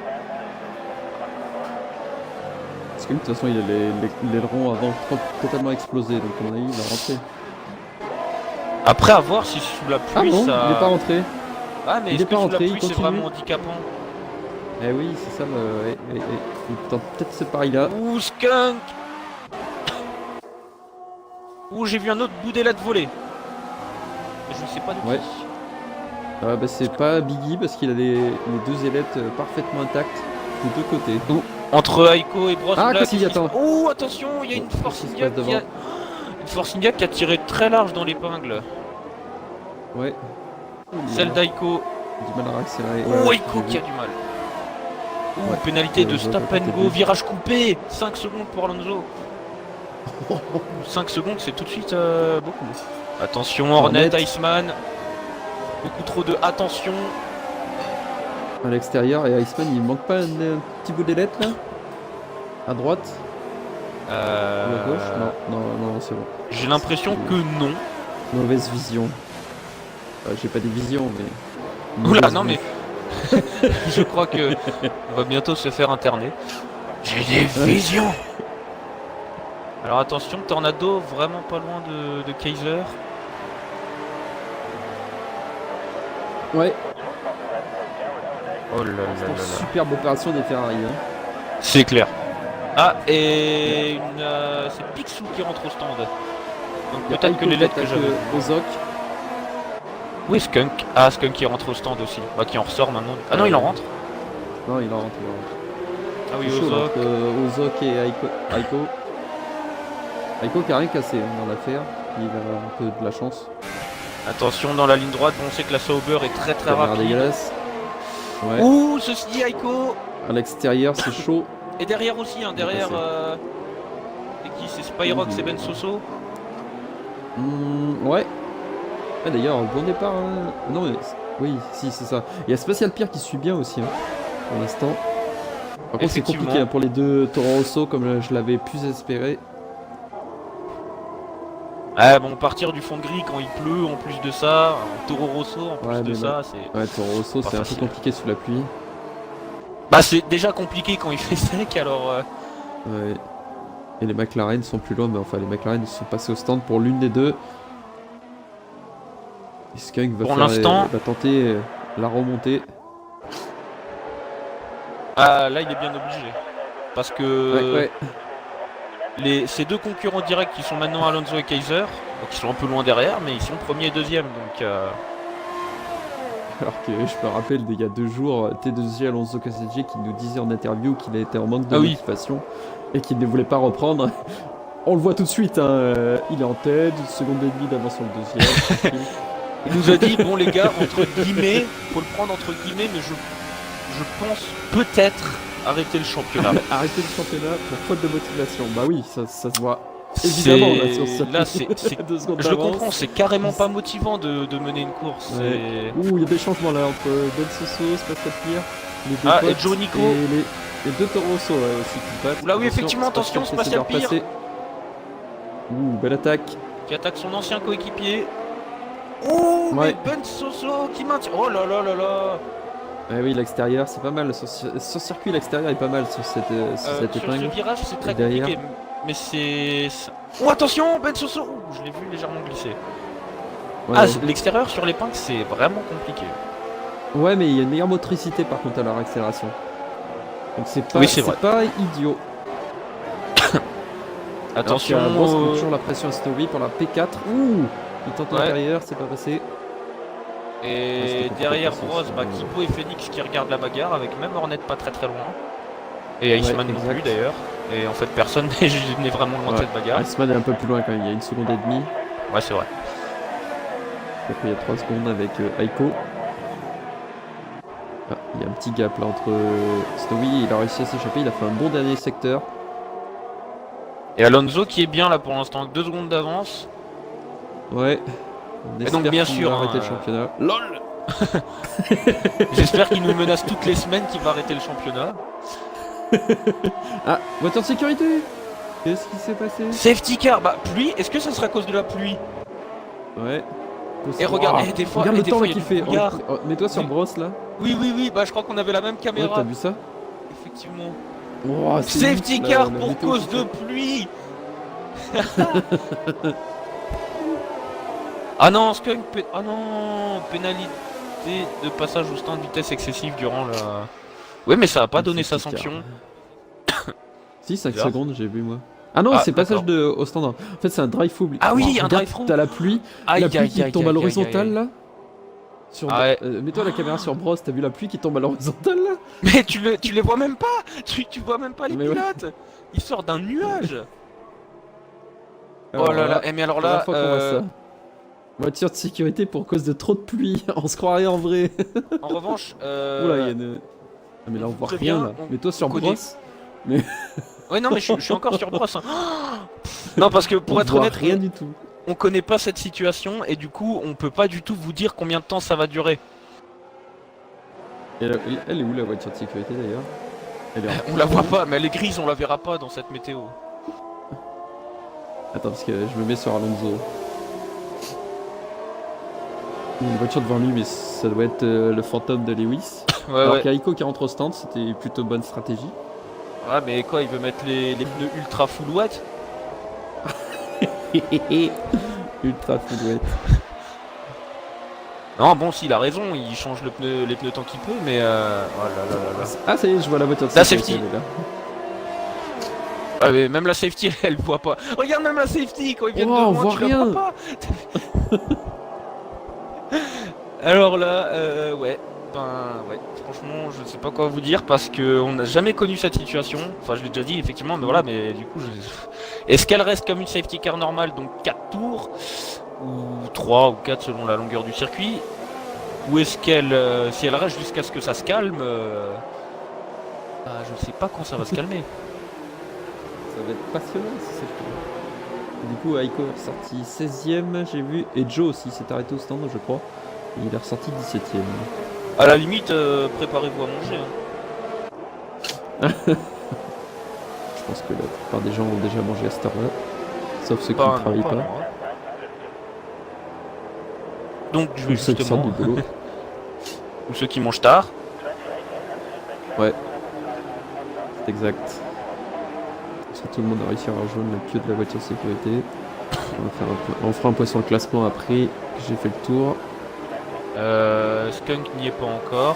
Parce que de toute façon il a l'aileron avant totalement explosé, donc à mon avis il va rentrer. Après, à voir si sous la pluie Ah non, ça... il est pas rentré. Ah, mais il est-ce est que pas sous rentré, la il pluie c'est continue. vraiment handicapant? Eh oui, c'est ça, il tente peut-être ce pari là. Ouh, Skunk. Ouh, j'ai vu un autre bout d'ailette voler. Mais je sais pas de qui. Ouais. Ah bah c'est pas Biggie parce qu'il a les deux ailettes parfaitement intactes des deux côtés. Entre Aiko et Bros. Ah, là, Cassidy, qu'est-ce qui se attends. passe Oh, attention, il y a une Qu'est-ce Force qui se India passe qui a... devant Une Force India qui a tiré très large dans l'épingle. Ouais. Celle d'Aiko. Du mal à accélérer. Oh, Ouais, Aiko j'ai qui vu. a du mal. Ouh, Ouais. pénalité de Ouais, stop ouais, and t'as go, vu. virage coupé. 5 secondes pour Alonso. 5 secondes, c'est tout de suite beaucoup. Attention, Hornet, Hornet. Iceman. Beaucoup trop de attention. À l'extérieur, et Iceman il manque pas un petit bout d'ailette là? À droite? Ou à gauche? Non, c'est bon. J'ai l'impression que non. Mauvaise vision. J'ai pas des visions, mais. Oula, Mauvaise non vue. mais je crois que on va bientôt se faire interner. J'ai des visions. Alors attention, Tornado vraiment pas loin de Kaiser. Ouais, Oh là là là là. superbe opération des Ferrari. Hein. C'est clair. Ah et c'est Picsou qui rentre au stand. Donc Y a peut-être Aiko que les lettres qui que attaque, j'avais. Ozok. Oui Skunk. Ah Skunk qui rentre au stand aussi. Bah qui en ressort maintenant. Ah non il en rentre. Non, il en rentre. Il en rentre. Ah oui C'est chaud, Ozok. entre Ozok et Aiko. Aiko qui a rien cassé hein, dans l'affaire. Il a un peu de la chance. Attention dans la ligne droite, bon, on sait que la Sauber est très Caméra rapide. dégueulasse. Ouais. Ouh, ceci dit Aiko. À l'extérieur, c'est chaud. Et derrière aussi, hein, derrière. C'est qui? C'est Spyrox et Ben Soso. Ouais. Ah, d'ailleurs, bon départ. Hein. Non, mais. Oui, si, c'est ça. Il y a Spatial Pierre qui suit bien aussi. Hein, pour l'instant. Par contre, c'est Effectivement. compliqué hein, pour les deux Toro Rosso, comme je l'avais plus espéré. Ah bon, partir du fond de grille quand il pleut, en plus de ça, en Toro Rosso, en plus Ouais, de mais ça, c'est. Ouais, Toro Rosso, Pas c'est un peu facile. compliqué sous la pluie. Bah, c'est déjà compliqué quand il fait sec, alors. Ouais. Et les McLaren sont plus loin, mais enfin, les McLaren sont passés au stand pour l'une des deux. Et Skunk va, Pour l'instant- va tenter la remontée. Ah, là, il est bien obligé. Parce que. Ouais. Ces deux concurrents directs qui sont maintenant Alonso et Kaiser, donc ils sont un peu loin derrière, mais ils sont premier et deuxième, donc. Alors que je me rappelle il y a 2 jours, T2J Alonso Cassidy qui nous disait en interview qu'il était en manque de Ah oui. motivation et qu'il ne voulait pas reprendre. On le voit tout de suite, hein, il est en tête, 1 seconde et demie d'avance sur le deuxième. Il nous a dit, bon les gars, entre guillemets, faut le prendre entre guillemets, mais je pense peut-être arrêter le championnat. Arrêter le championnat pour faute de motivation. Bah oui, ça se voit évidemment là, sur ce Là, c'est 2 secondes je le d'avance. comprends, c'est carrément pas motivant de mener une course. Ouais. c'est- Ouh, il y a des changements là entre Ben Soso, Spatial Pierre, les deux Ah, potes et Joe Nico. et les deux Toro Rosso aussi qui battent. Oula, oui, effectivement, attention, qui essaie de Spatial leur Pierre. passer. Ouh, belle attaque. Qui attaque son ancien coéquipier. Oh, Ouais. mais Ben Soso qui maintient. Oh là là là là. Ouais, oui, l'extérieur, c'est pas mal. Sur circuit, l'extérieur est pas mal sur cette Sur ce épingle. virage, c'est très Et derrière. compliqué. Mais c'est. Oh, attention, Ben Soso. Ouh, je l'ai vu légèrement glisser. Ouais, Ah, l'extérieur sur l'épingle, c'est vraiment compliqué. ouais, mais il y a une meilleure motricité par contre à leur accélération. Donc c'est pas, Oui, c'est vrai. pas idiot. Attention. Bross qui met toujours la pression à Snowy pour la P4. Ouh, il tente l'intérieur, c'est pas passé. Et derrière passé, Bross, ça, Kipo et Phoenix qui regardent la bagarre avec même Hornet pas très loin. Et Iceman non exact. plus d'ailleurs. Et en fait personne n'est vraiment loin de cette bagarre. Iceman est un peu plus loin quand même, il y a 1 seconde et demie. Ouais c'est vrai. Après il y a 3 secondes avec Aiko. Ah, il y a un petit gap là entre Snowy, il a réussi à s'échapper, il a fait un bon dernier secteur. Et Alonso qui est bien là pour l'instant, avec 2 secondes d'avance. Ouais. On Et donc bien sûr, va arrêter le championnat. LOL. J'espère qu'il nous menace toutes les semaines qu'il va arrêter le championnat. Ah, voiture de sécurité. Qu'est-ce qui s'est passé? Safety car, pluie, est-ce que ça serait à cause de la pluie? Ouais. Et regarde, des fois, regarde le temps il y a qu'il du fait. brouillard. Mets-toi sur Bross là. Oui, je crois qu'on avait la même Ouais, caméra. t'as vu ça? Effectivement. Oh, Safety car pour cause de pluie. Ah non, Skunk, ah non, pénalité de passage au stand vitesse excessive durant la... Ouais, mais ça a pas donné sa sanction. Si, 5 Bizarre. secondes, j'ai vu moi. Ah non, c'est passage au stand. En fait, c'est un drive-through. Ah oui, un drive-through. T'as la pluie. La pluie qui tombe à l'horizontale là. Mets-toi la caméra sur Bross, t'as vu la pluie qui tombe à l'horizontale là? Mais tu les vois même pas. Tu vois même pas les pilotes. Ils sortent d'un nuage. Oh là là, mais alors là... Voiture de sécurité pour cause de trop de pluie, on se croirait en vrai. En revanche, Oula, il y a une... Ah, mais là on voit rien là. Mets-toi sur Bross. Mais... Ouais non mais je suis encore sur Bross. Hein. Non parce que pour être honnête, rien du tout. On connaît pas cette situation et du coup on peut pas du tout vous dire combien de temps ça va durer. Et elle est où la voiture de sécurité d'ailleurs? On la voit pas, mais elle est grise, on la verra pas dans cette météo. Attends parce que je me mets sur Alonso. Il y a une voiture devant lui, mais ça doit être le fantôme de Lewis. Alors qu'il y a Aiko qui rentre au stand, c'était plutôt bonne stratégie. Ouais, mais quoi, il veut mettre les pneus ultra full wet? Ultra full wet. Non, bon, s'il a raison, il change les pneus tant qu'il peut, mais oh là là là là. Ah, ça y est, je vois la voiture de sécurité. La safety. Là. Ah, mais même la safety, elle voit pas. Regarde, même la safety, quand ils viennent de loin, on voit rien. Pas. Alors là, ouais, franchement, je sais pas quoi vous dire parce que on n'a jamais connu cette situation. Enfin, je l'ai déjà dit effectivement, mais voilà, mais du coup, est-ce qu'elle reste comme une safety car normale, donc 4 tours ou 3 ou 4 selon la longueur du circuit, ou est-ce qu'elle, si elle reste jusqu'à ce que ça se calme, je sais pas quand ça va se calmer. Ça va être passionnant si c'est le cas. Du coup, Aiko est sorti 16ème, j'ai vu, et Joe aussi s'est arrêté au stand, je crois. Il est ressorti 17ème. À la limite, préparez-vous à manger. Hein. Je pense que la plupart des gens ont déjà mangé à cette heure-là. Sauf ceux qui ne travaillent pas. Donc je vais ou ceux qui sortent du boulot. Ou ceux qui mangent tard. Ouais. C'est exact. Parce que tout le monde a réussi à rejoindre la queue de la voiture de sécurité. On fera un point sur le classement après. J'ai fait le tour. Skunk n'y est pas encore.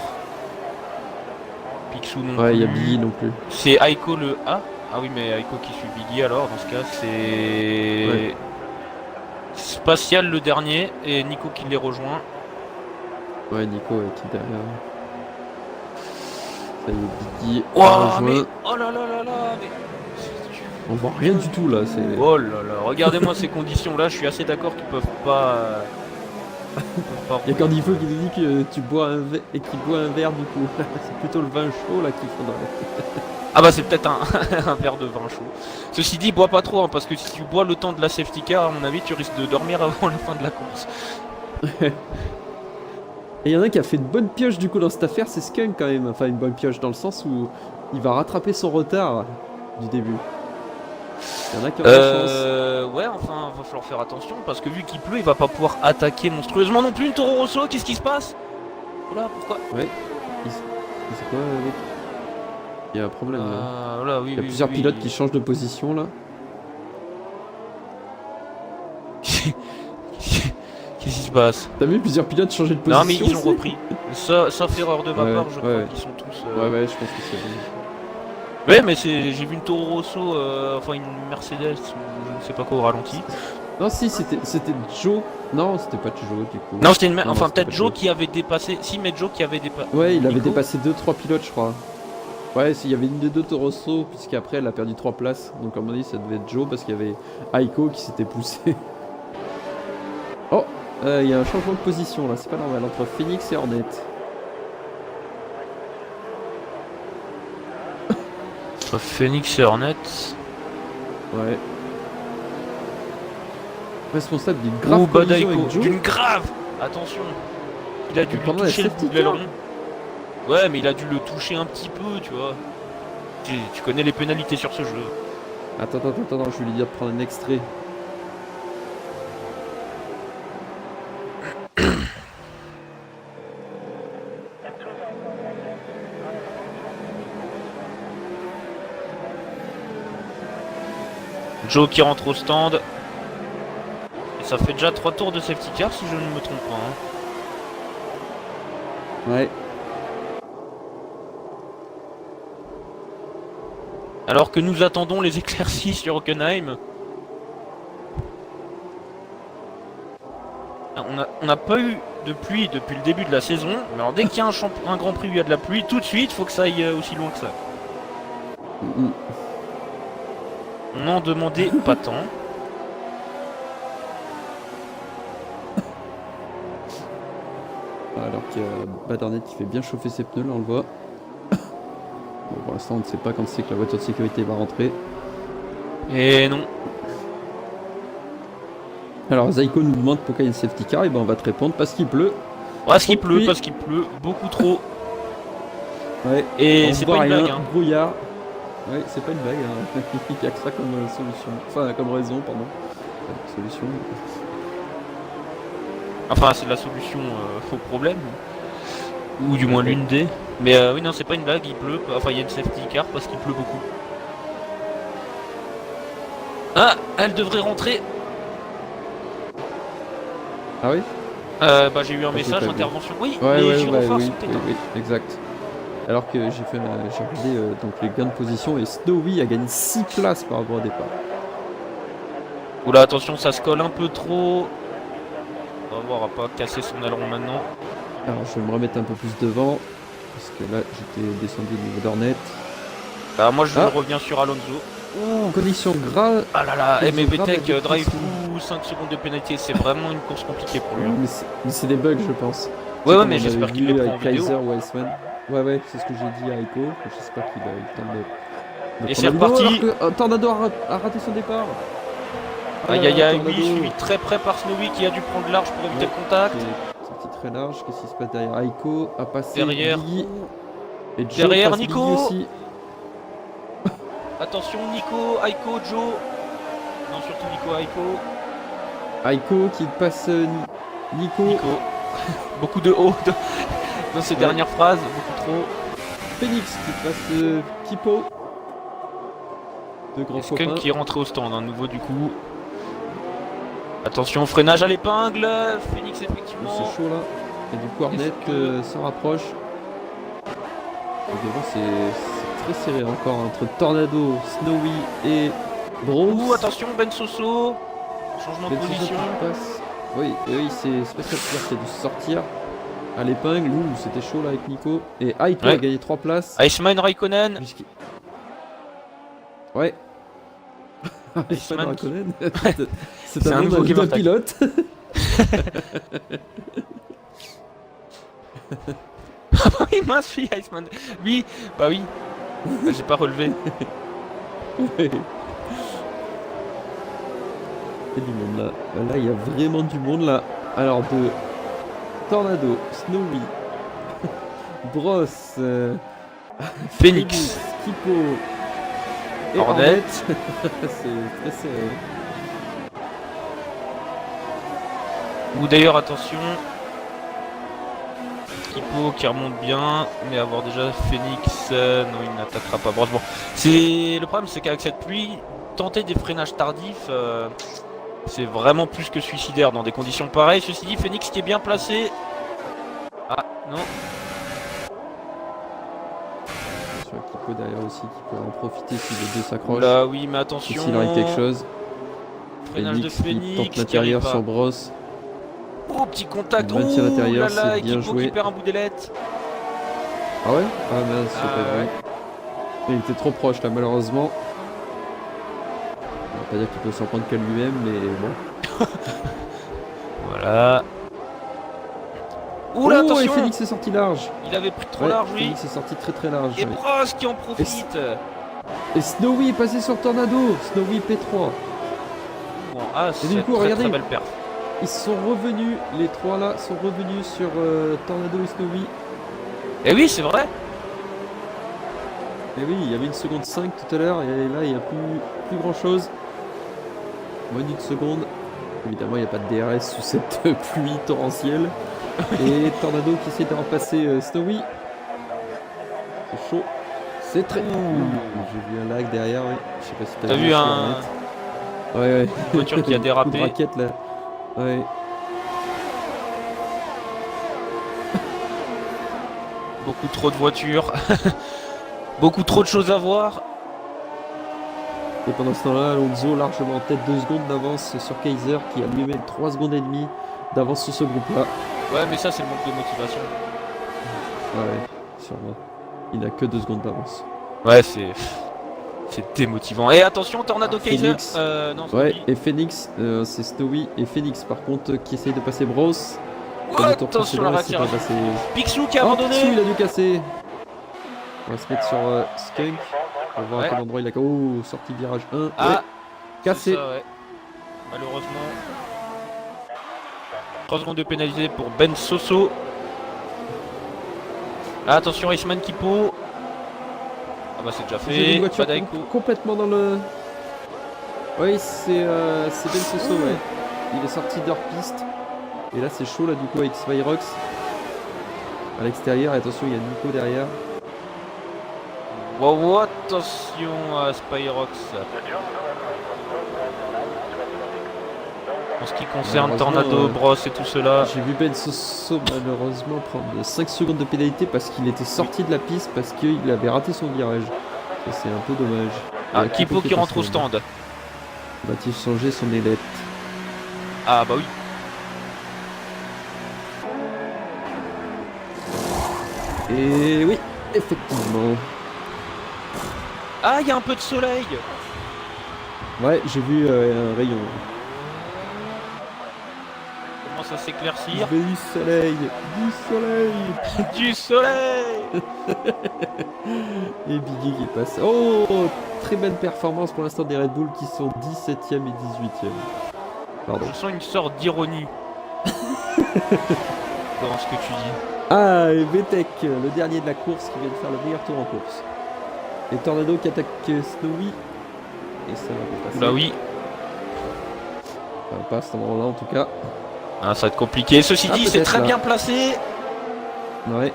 Picsou non plus. Ouais, il y a Billy non plus. C'est Aiko le A. Ah oui, mais Aiko qui suit Billy alors, dans ce cas, c'est... Ouais. Spatial le dernier, et Nico qui les rejoint. Ouais, Nico qui est derrière. Ça y est, Billy mais... Oh là là là là, mais... On voit rien du tout là, c'est... Oh là là, regardez-moi ces conditions là, je suis assez d'accord qu'ils peuvent pas... Il y a Candifo qui nous dit que tu bois un verre et qu'il boit un verre du coup. C'est plutôt le vin chaud là qu'il faudrait. Ah bah c'est peut-être un verre de vin chaud. Ceci dit, bois pas trop hein, parce que si tu bois le temps de la safety car, à mon avis, tu risques de dormir avant la fin de la course. Et il y en a qui a fait une bonne pioche du coup dans cette affaire, c'est Skunk quand même. Enfin une bonne pioche dans le sens où il va rattraper son retard du début. Il y en a qui ont de la chance. Ouais, enfin, va falloir faire attention parce que vu qu'il pleut, il va pas pouvoir attaquer monstrueusement non plus une Toro Rosso. Qu'est-ce qui se passe? Voilà, pourquoi? Ouais. C'est quoi l'autre? Il y a un problème là. Voilà, oui, il y a plusieurs pilotes qui changent de position là. Qu'est-ce qui se passe? T'as vu plusieurs pilotes changer de position? Non mais ils ont repris. Sauf erreur de ma part, je crois qu'ils sont tous... Ouais, je pense que c'est bon. Ouais, mais j'ai vu une Toro Rosso, enfin une Mercedes ou je ne sais pas quoi au ralenti. Non, si, c'était Joe. Non, c'était pas Joe du coup. Non, c'était une, Non, enfin c'était peut-être pas Joe qui avait dépassé. Si, mais Joe qui avait dépassé. Ouais, il avait dépassé 2-3 pilotes, je crois. Ouais, s'il y avait une des deux Toro Rosso, puisqu'après elle a perdu 3 places. Donc, à mon avis, ça devait être Joe parce qu'il y avait Aiko qui s'était poussé. Oh, il y a un changement de position là, c'est pas normal, entre Phoenix et Hornet. Phoenix et Hornet. Ouais. Responsable d'une grave Ou collision Badaiko. avec Joe. D'une grave. Attention. Il a dû lui pendant la toucher le safety bout de l'aileron. Ouais, mais il a dû le toucher un petit peu, tu vois. Tu connais les pénalités sur ce jeu. Attends, je vais lui dire de prendre un extrait. Joe qui rentre au stand. Et ça fait déjà 3 tours de safety car si je ne me trompe pas. Hein. Ouais. Alors que nous attendons les éclaircies sur Hockenheim. On n'a pas eu de pluie depuis le début de la saison. Mais alors dès qu'il y a un Grand Prix où il y a de la pluie, tout de suite, faut que ça aille aussi loin que ça. On n'en demandait pas tant. Alors qu'il y a Badernet qui fait bien chauffer ses pneus, là on le voit. Bon, pour l'instant on ne sait pas quand c'est que la voiture de sécurité va rentrer. Et non. Alors Zaiko nous demande pourquoi il y a une safety car, et ben on va te répondre parce qu'il pleut. Parce qu'il pleut, beaucoup trop. Ouais. Et c'est pas une blague. Hein. Brouillard. Ouais, c'est pas une blague. Hein. Il y a que ça comme solution. Enfin, comme raison, pardon. Solution. Enfin, c'est la solution au problème. Ou du moins l'une des. Mais oui, non, c'est pas une blague, il pleut. Enfin, il y a une safety car parce qu'il pleut beaucoup. Ah, elle devrait rentrer. Ah oui bah j'ai eu un message, intervention. Oui, ouais, les ouais, gyrophares oui, sont éteints. oui, exact. Alors que j'ai regardé donc les gains de position et Snowy a gagné 6 places par rapport au départ. Oula, attention, ça se colle un peu trop. On va voir, on va pas casser son aileron maintenant. Alors je vais me remettre un peu plus devant. Parce que là j'étais descendu au niveau d'Hornet. Bah moi je reviens sur Alonso. Oh, condition grave. Ah là là, MB Tech drive through 5 secondes de pénalité, c'est vraiment une course compliquée pour lui. Mais c'est des bugs je pense. Ouais, mais j'espère qu'il le prend en avec Kaiser vidéo. ou Iceman. Ouais, c'est ce que j'ai dit à Aiko. J'espère qu'il a eu le temps de et c'est reparti. Tornado a raté son départ. Aïe aïe aïe, oui, suivi très près par Snowy qui a dû prendre large pour éviter le contact. Sorti très large, qu'est-ce qui se passe derrière? Aiko a passé derrière Biggie. Et Joe derrière passe Nico Biggie aussi. Attention Nico, Aiko, Joe. Non, surtout Nico, Aiko. Aiko qui passe Nico. Beaucoup de haut dans ces dernières phrases, beaucoup trop. Phoenix qui passe Kipo. De grands copains. Skunk qui est rentré au stand, un nouveau du coup. Attention, freinage à l'épingle. Phoenix effectivement. C'est chaud là. Et du coup Hornet s'en rapproche. Et devant c'est très serré encore entre Tornado, Snowy et Bronze. Ouh, attention Ben Soso. Changement de position. Oui, c'est Special Player qui a dû sortir à l'épingle. Ouh, c'était chaud là avec Nico. Et Aiko a gagné 3 places. Iceman Raikkonen. Ouais. Iceman Raikkonen. C'est un nouveau pilote. Ah oui, mince, oui, Iceman. Oui, bah oui. J'ai pas relevé. Il y a du monde là. Là, il y a vraiment du monde là. Alors, de Tornado, Snowy, Bros, Phoenix, Kipo et Hornet. C'est très serré. Ou d'ailleurs, attention. Kipo qui remonte bien, mais avoir déjà Phoenix, non, il n'attaquera pas. Bon, le problème, c'est qu'avec cette pluie, tenter des freinages tardifs, c'est vraiment plus que suicidaire dans des conditions pareilles. Ceci dit, Phoenix qui est bien placé. Ah non. sur Kiko derrière aussi qui pourrait en profiter si les deux s'accrochent. Là, oui, mais Et attention. s'il arrive quelque chose. Freinage de Phoenix qui Phoenix. tente l'intérieur sur Bross. Oh, petit contact. Maintien Oh l'intérieur, là là, c'est bien Equipo joué. qui perd un bout d'ailette. Ah ouais? Ah mince, j'ai Ah pas vu. ouais. Il était trop proche là malheureusement. On va pas dire qu'il peut s'en prendre qu'à lui-même, mais bon. Voilà. Oula, Oh, et attention. Phoenix est sorti large. Il avait pris trop Ouais, large, lui. Phoenix est sorti très large. Et ouais. Bross qui en profite. Et Snowy est passé sur Tornado. Snowy P3. Bon, ah, Et du c'est coup, très regardez. très belle perf. Ils sont revenus, les trois là sont revenus sur Tornado et Snowy. Et oui, c'est vrai. Et oui, il y avait une seconde 5 tout à l'heure, et là il n'y a plus grand chose. Moins d'une seconde. Évidemment, il n'y a pas de DRS sous cette pluie torrentielle. Et Tornado qui essaie de repasser Snowy. C'est chaud. C'est très. J'ai vu un lag derrière, oui. Je sais pas si T'as vu un... Ouais. Une voiture qui a Coup de dérapé. raquette là. Ouais. Beaucoup trop de voitures. Beaucoup trop de choses à voir. Et pendant ce temps-là, Alonso largement en tête 2 secondes d'avance sur Kaiser qui a lui-même 3 secondes et demie d'avance sur ce groupe-là. Ouais, mais ça, c'est le manque de motivation. Ouais, sûrement. Il n'a que 2 secondes d'avance. Ouais, c'est démotivant. Et attention, Tornado Kaiser. Phoenix. Non, c'est Ouais, lui. et Phoenix, c'est Snowy et Phoenix par contre qui essaye de passer Bros. Oh, attention, la rature. rature. Picsou qui a abandonné. Picsou, il a dû casser. On va se mettre sur Skunk. On va voir à quel endroit il a. Oh, sortie virage 1. Ah, Ouais, cassé. ça, ouais. Malheureusement. 3 secondes de pénalité pour Ben Soso. Ah, attention, Iceman Kipo. Ah bah c'est déjà J'ai une fait. voiture Badaiko. complètement dans le. Oui, c'est Ben Soso, ouais. Il est sorti de hors piste. Et là, c'est chaud, là, du coup, avec Spyrox. À l'extérieur, et attention, il y a Nico derrière. Wow, attention à Spyrox. En ce qui concerne Tornado, Bros et tout cela. J'ai vu Ben Soso malheureusement prendre 5 secondes de pénalité parce qu'il était sorti de la piste parce qu'il avait raté son virage. Ça, c'est un peu dommage. Ah, Kipo qui rentre au stand. Va-t-il changer son ailette? Ah bah oui. Et oui, effectivement. Ah, il y a un peu de soleil. Ouais, j'ai vu un rayon. Comment ça s'éclaircir? Du soleil, du soleil. Du soleil. Et Biggie qui passe. Oh, très belle performance pour l'instant des Red Bull qui sont 17e et 18e. Pardon. Je sens une sorte d'ironie dans ce que tu dis. Ah, et Vetek, le dernier de la course qui vient de faire le meilleur tour en course. Et Tornado qui attaque Snowy. Et ça va passer. Bah oui. Enfin, pas à cet endroit-là en tout cas. Ah, ça va être compliqué. Ceci dit, c'est très bien placé. Ouais.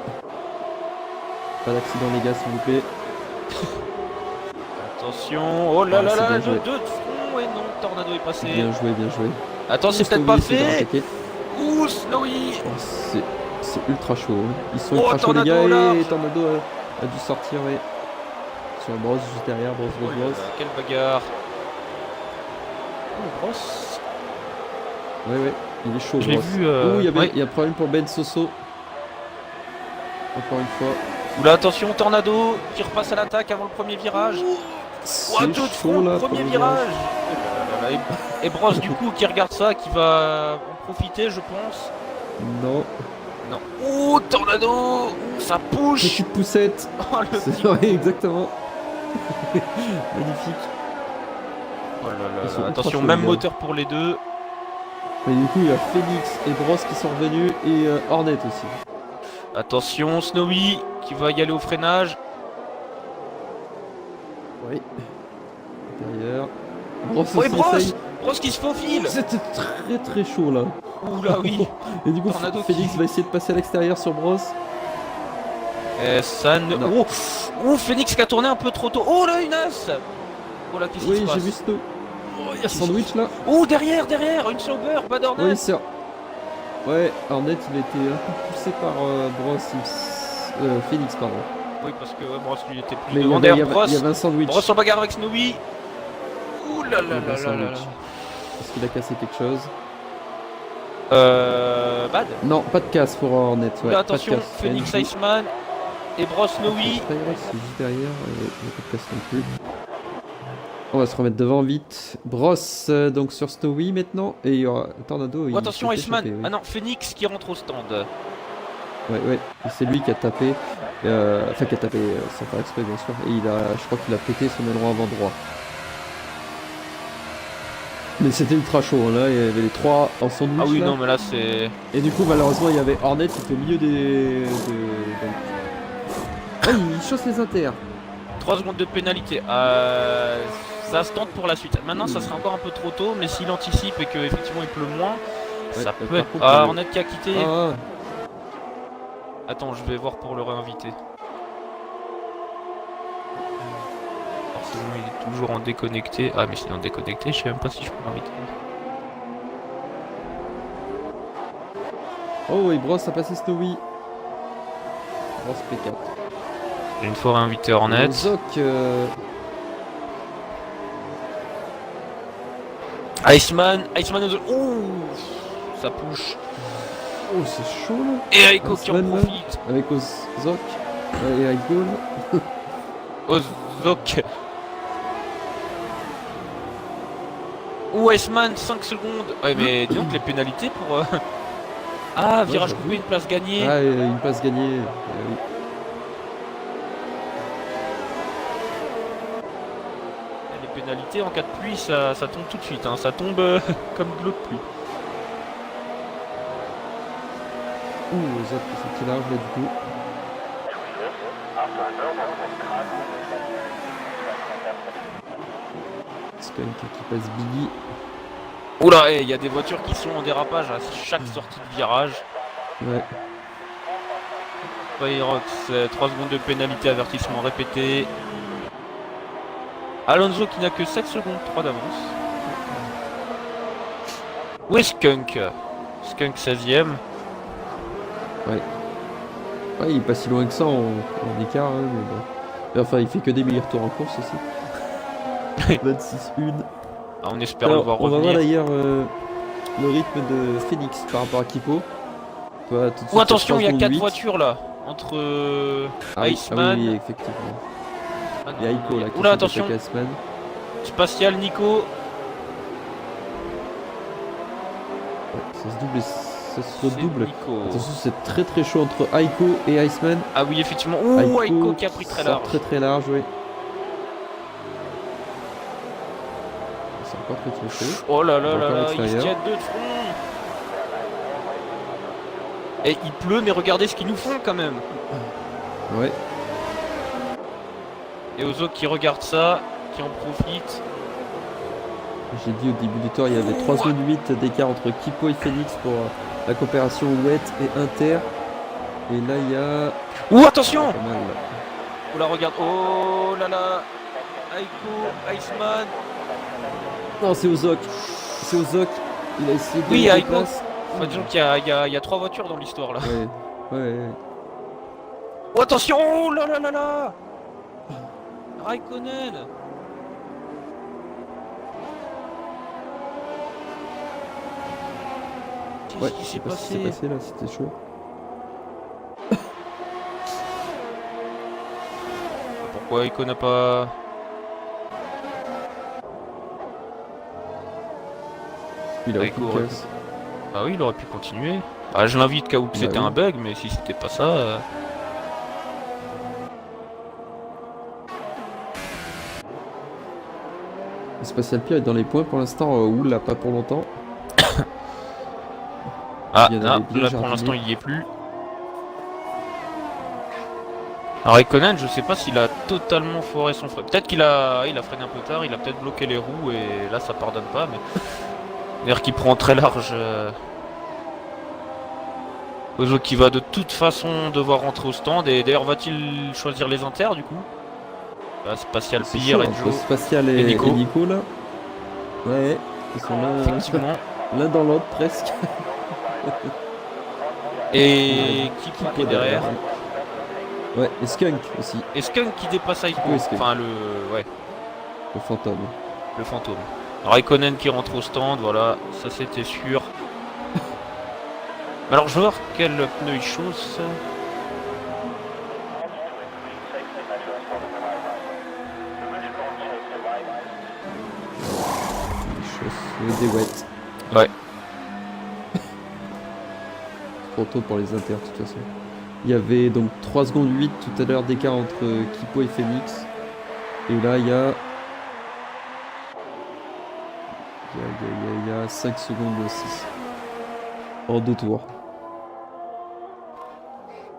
Pas d'accident les gars s'il vous plaît. Attention. Oh là Ah, là c'est là, bien deux joué. de front. Et non, Tornado est passé. Bien joué, bien joué. Attends, c'est peut-être Snowy pas essaie de fait. rattaquer. Ouh, Snowy. Oh, c'est ultra chaud. Hein. Ils sont Oh, ultra chauds les Tornado, gars. là. Et Tornado a dû sortir, ouais. Sur Bros juste derrière, Bros. Oh là là, quelle bagarre. Oh, Bros. Ouais, il est chaud. Je l'ai Bros. vu. Ouh, il Ouais. y a un problème pour Ben Soso. Encore une fois. Oula, attention, Tornado qui repasse à l'attaque avant le premier virage. C'est Oh, tout de chaud front, là. premier virage. Oh là là là. Et Bros du coup qui regarde ça, qui va en profiter, je pense. Non. Non. Oh, Tornado, ça push. Petite poussette. Oh, le C'est petit... ouais, exactement. Magnifique. Oh là Ils là sont là. ultra Attention, chauds, même les gars. moteur pour les deux. Et du coup, il y a Phoenix et Bros qui sont revenus et Hornet aussi. Attention, Snowy qui va y aller au freinage. Oui. Intérieur. Bros Oui, aussi Bros. essaye. Bros qui se faufile. C'était très chaud là. Oula, oui. Et du coup, Tornado Phoenix qui- va essayer de passer à l'extérieur sur Bros. Et ça ne... Non. Oh, Phoenix qui a tourné un peu trop tôt. Oh là, une as. Oh là, qu'est-ce qui se Oui, passe? j'ai vu Snow. Oh, il y a Sandwich là. Oh, derrière, une sauber, pas d'Hornet. Oui, c'est. Ouais, Hornet il a été un peu poussé par Bros. Phoenix, pardon. Oui, parce que Bross lui était plus Mais devant. il y D'ailleurs, avait, il y avait un sandwich. Bross en bagarre avec Snowy. Ouh là Il y là avait un là là là sandwich. là. Est-ce qu'il a cassé quelque chose? Bad. Non, pas de casse pour Hornet. Ouais, Oula, pas de attention, casse. Phoenix NJ. Iceman et Bross Snowy. Tyrus, c'est juste derrière. Il n'y a pas de casse non plus. On va se remettre devant vite. Bross donc sur Snowy maintenant. Et il y aura Tornado. Oh, attention, s'est Iceman. échappé, oui. Ah non, Phoenix qui rentre au stand. Ouais, ouais. Et c'est lui qui a tapé. Enfin, qui a tapé sans faire exprès, bien sûr. Et je crois qu'il a pété son aileron avant droit. Mais c'était ultra chaud. Hein. Là, il y avait les trois en sandwich. Ah oui, là. non, mais là c'est. Et du coup, malheureusement, il y avait Hornet qui était au milieu Ah, il chausse les inters. 3 secondes de pénalité. Ça se tente pour la suite. Maintenant, ça sera encore un peu trop tôt, mais s'il anticipe et qu'effectivement il pleut moins, ça peut par être. contre, Ah, Hornet qui a quitté. Ah, Attends, je vais voir pour le réinviter. Forcément, il est toujours en déconnecté. Ah, mais s'il est en déconnecté, je sais même pas si je peux l'inviter. oh oui, Bross a passé Snowy. Bross P4. J'ai une fois réinvité Hornet. Zoc, Iceman aux... Ouh, ça push. oh, c'est chaud là. Et Aiko qui en Iceman, là. profite. Avec Zoc et Aiko. Ozok. Ouh, Iceman, 5 secondes. Ouais, mais dis donc les pénalités pour... Ah, virage j'avoue. coupé, une place gagnée. Ah, une passe gagnée. Oui. Les pénalités en cas de pluie, ça tombe tout de suite. Hein. Ça tombe comme de l'eau de pluie. Ouh, Zoc qui est sorti large là du coup. Skunk qui passe Biggie. Oula, il y a des voitures qui sont en dérapage à chaque sortie de virage. Ouais. Firefox, 3 secondes de pénalité, avertissement répété. Alonso qui n'a que 7 secondes 3 d'avance. Où est Skunk? Skunk 16ème. Ouais, il est pas si loin que ça en écart, hein, mais bon. Mais enfin, il fait que des meilleurs tours en course aussi. 26-1. Ah, on espère le voir on va voir revenir. d'ailleurs le rythme de Phoenix par rapport à Kipo. Toi, tout de suite, Oh, attention, il y a 4 4 voitures là. Entre Iceman. oui, effectivement. Ah, non, Il y a Ico là qui oula, fait attention. attaquer Iceman. Spatial Nico. Ça se double, ça se C'est double. Nico. Attention, c'est très très chaud entre Aiko et Iceman. Ah oui, effectivement. Ouh, Aiko qui a pris très sort large. très très large, oui. C'est encore très très chaud. Oh là là Encore là là, il se l'extérieur. tient deux de front. Et il pleut, mais regardez ce qu'ils nous font quand même. Ouais. Et Ozo qui regarde ça, qui en profite. J'ai dit au début du tour, il y avait 3 secondes 8 d'écart entre Kipo et Phoenix pour la coopération Wet et Inter. Et là, il y a... Ouh, attention! Pas mal. Oh là, regarde. Oh là là. Aiko, Iceman. Non, c'est Ozok. C'est Ozok. Il a essayé de Oui, gagner des Aiko. places. Enfin, disons qu'il y a 3 voitures dans l'histoire là. Ouais. Oh, attention! Oh là là là là! Raikkonen! Ouais, Qu'est-ce qui je sais s'est pas ce qui s'est passé? passé là, c'était chaud. Pourquoi Aiko n'a pas... Il a Aiko aucune aurait casse. Bah oui, il aurait pu continuer. Ah, je l'invite cas où que Bah c'était oui. un bug, mais si c'était pas ça... Spatial Pierre est dans les points pour l'instant, oula, pas pour longtemps. Ah, Il y en là, avait bien là pour jardinier. l'instant il y est plus. Alors Raikkonen, je sais pas s'il a totalement foiré son frein. Peut-être qu'il a freiné un peu tard, il a peut-être bloqué les roues et là ça pardonne pas. Mais d'ailleurs qu'il prend très large. Ozo qui va de toute façon devoir rentrer au stand et d'ailleurs va-t-il choisir les inters du coup? Spatial C'est Pierre chaud et entre Joe. Spatial et et Nico. Nico là. Ouais, ils sont là, Effectivement. l'un dans l'autre presque. Et qui est derrière? Ouais, et Skunk aussi, Et Skunk qui dépasse Aiko. Oui, Skunk. Enfin, ouais, le fantôme. le fantôme. Raikkonen qui rentre au stand, voilà, ça c'était sûr. Alors, je vais voir quel pneu il chausse. Les choses, des wets. Ouais. Trop tôt pour les inter de toute façon. Il y avait donc 3 secondes 8 tout à l'heure d'écart entre Kipo et Phoenix. Et là il y a... Il y a 5 secondes 6. En 2 tours.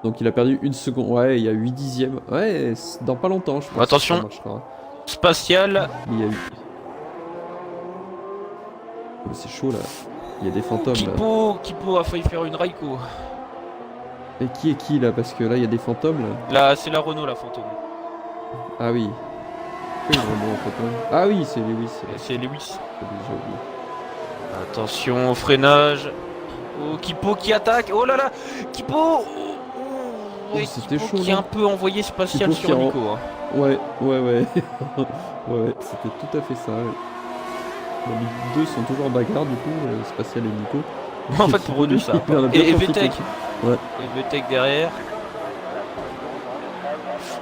Donc il a perdu 1 seconde. Ouais, il y a 8 dixièmes. Ouais, dans pas longtemps je pense. Attention. Que ça marchera. Spatial. Il y a eu... Oh, c'est chaud là. Il y a des fantômes là. Kipo a failli faire une Raiko. Et qui est qui là? Parce que là il y a des fantômes là. Là, c'est la Renault, la fantôme. Ah oui. Oui, vraiment un fantôme. Ah oui, c'est Lewis. C'est Lewis. J'ai déjà oublié. Attention au freinage. Oh, Kipo qui attaque. Oh là là, Kipo. Oh, c'était Kipo chaud, qui là. a un peu envoyé spatial Kipo qui sur a- Nico. Hein. Ouais, ouais, c'était tout à fait ça. Ouais. Les deux sont toujours en bagarre du coup, Spatial et Nico. En fait, pour eux deux, ça. Il en a bien Et profité. Vettek. Ouais. Et Vettek derrière.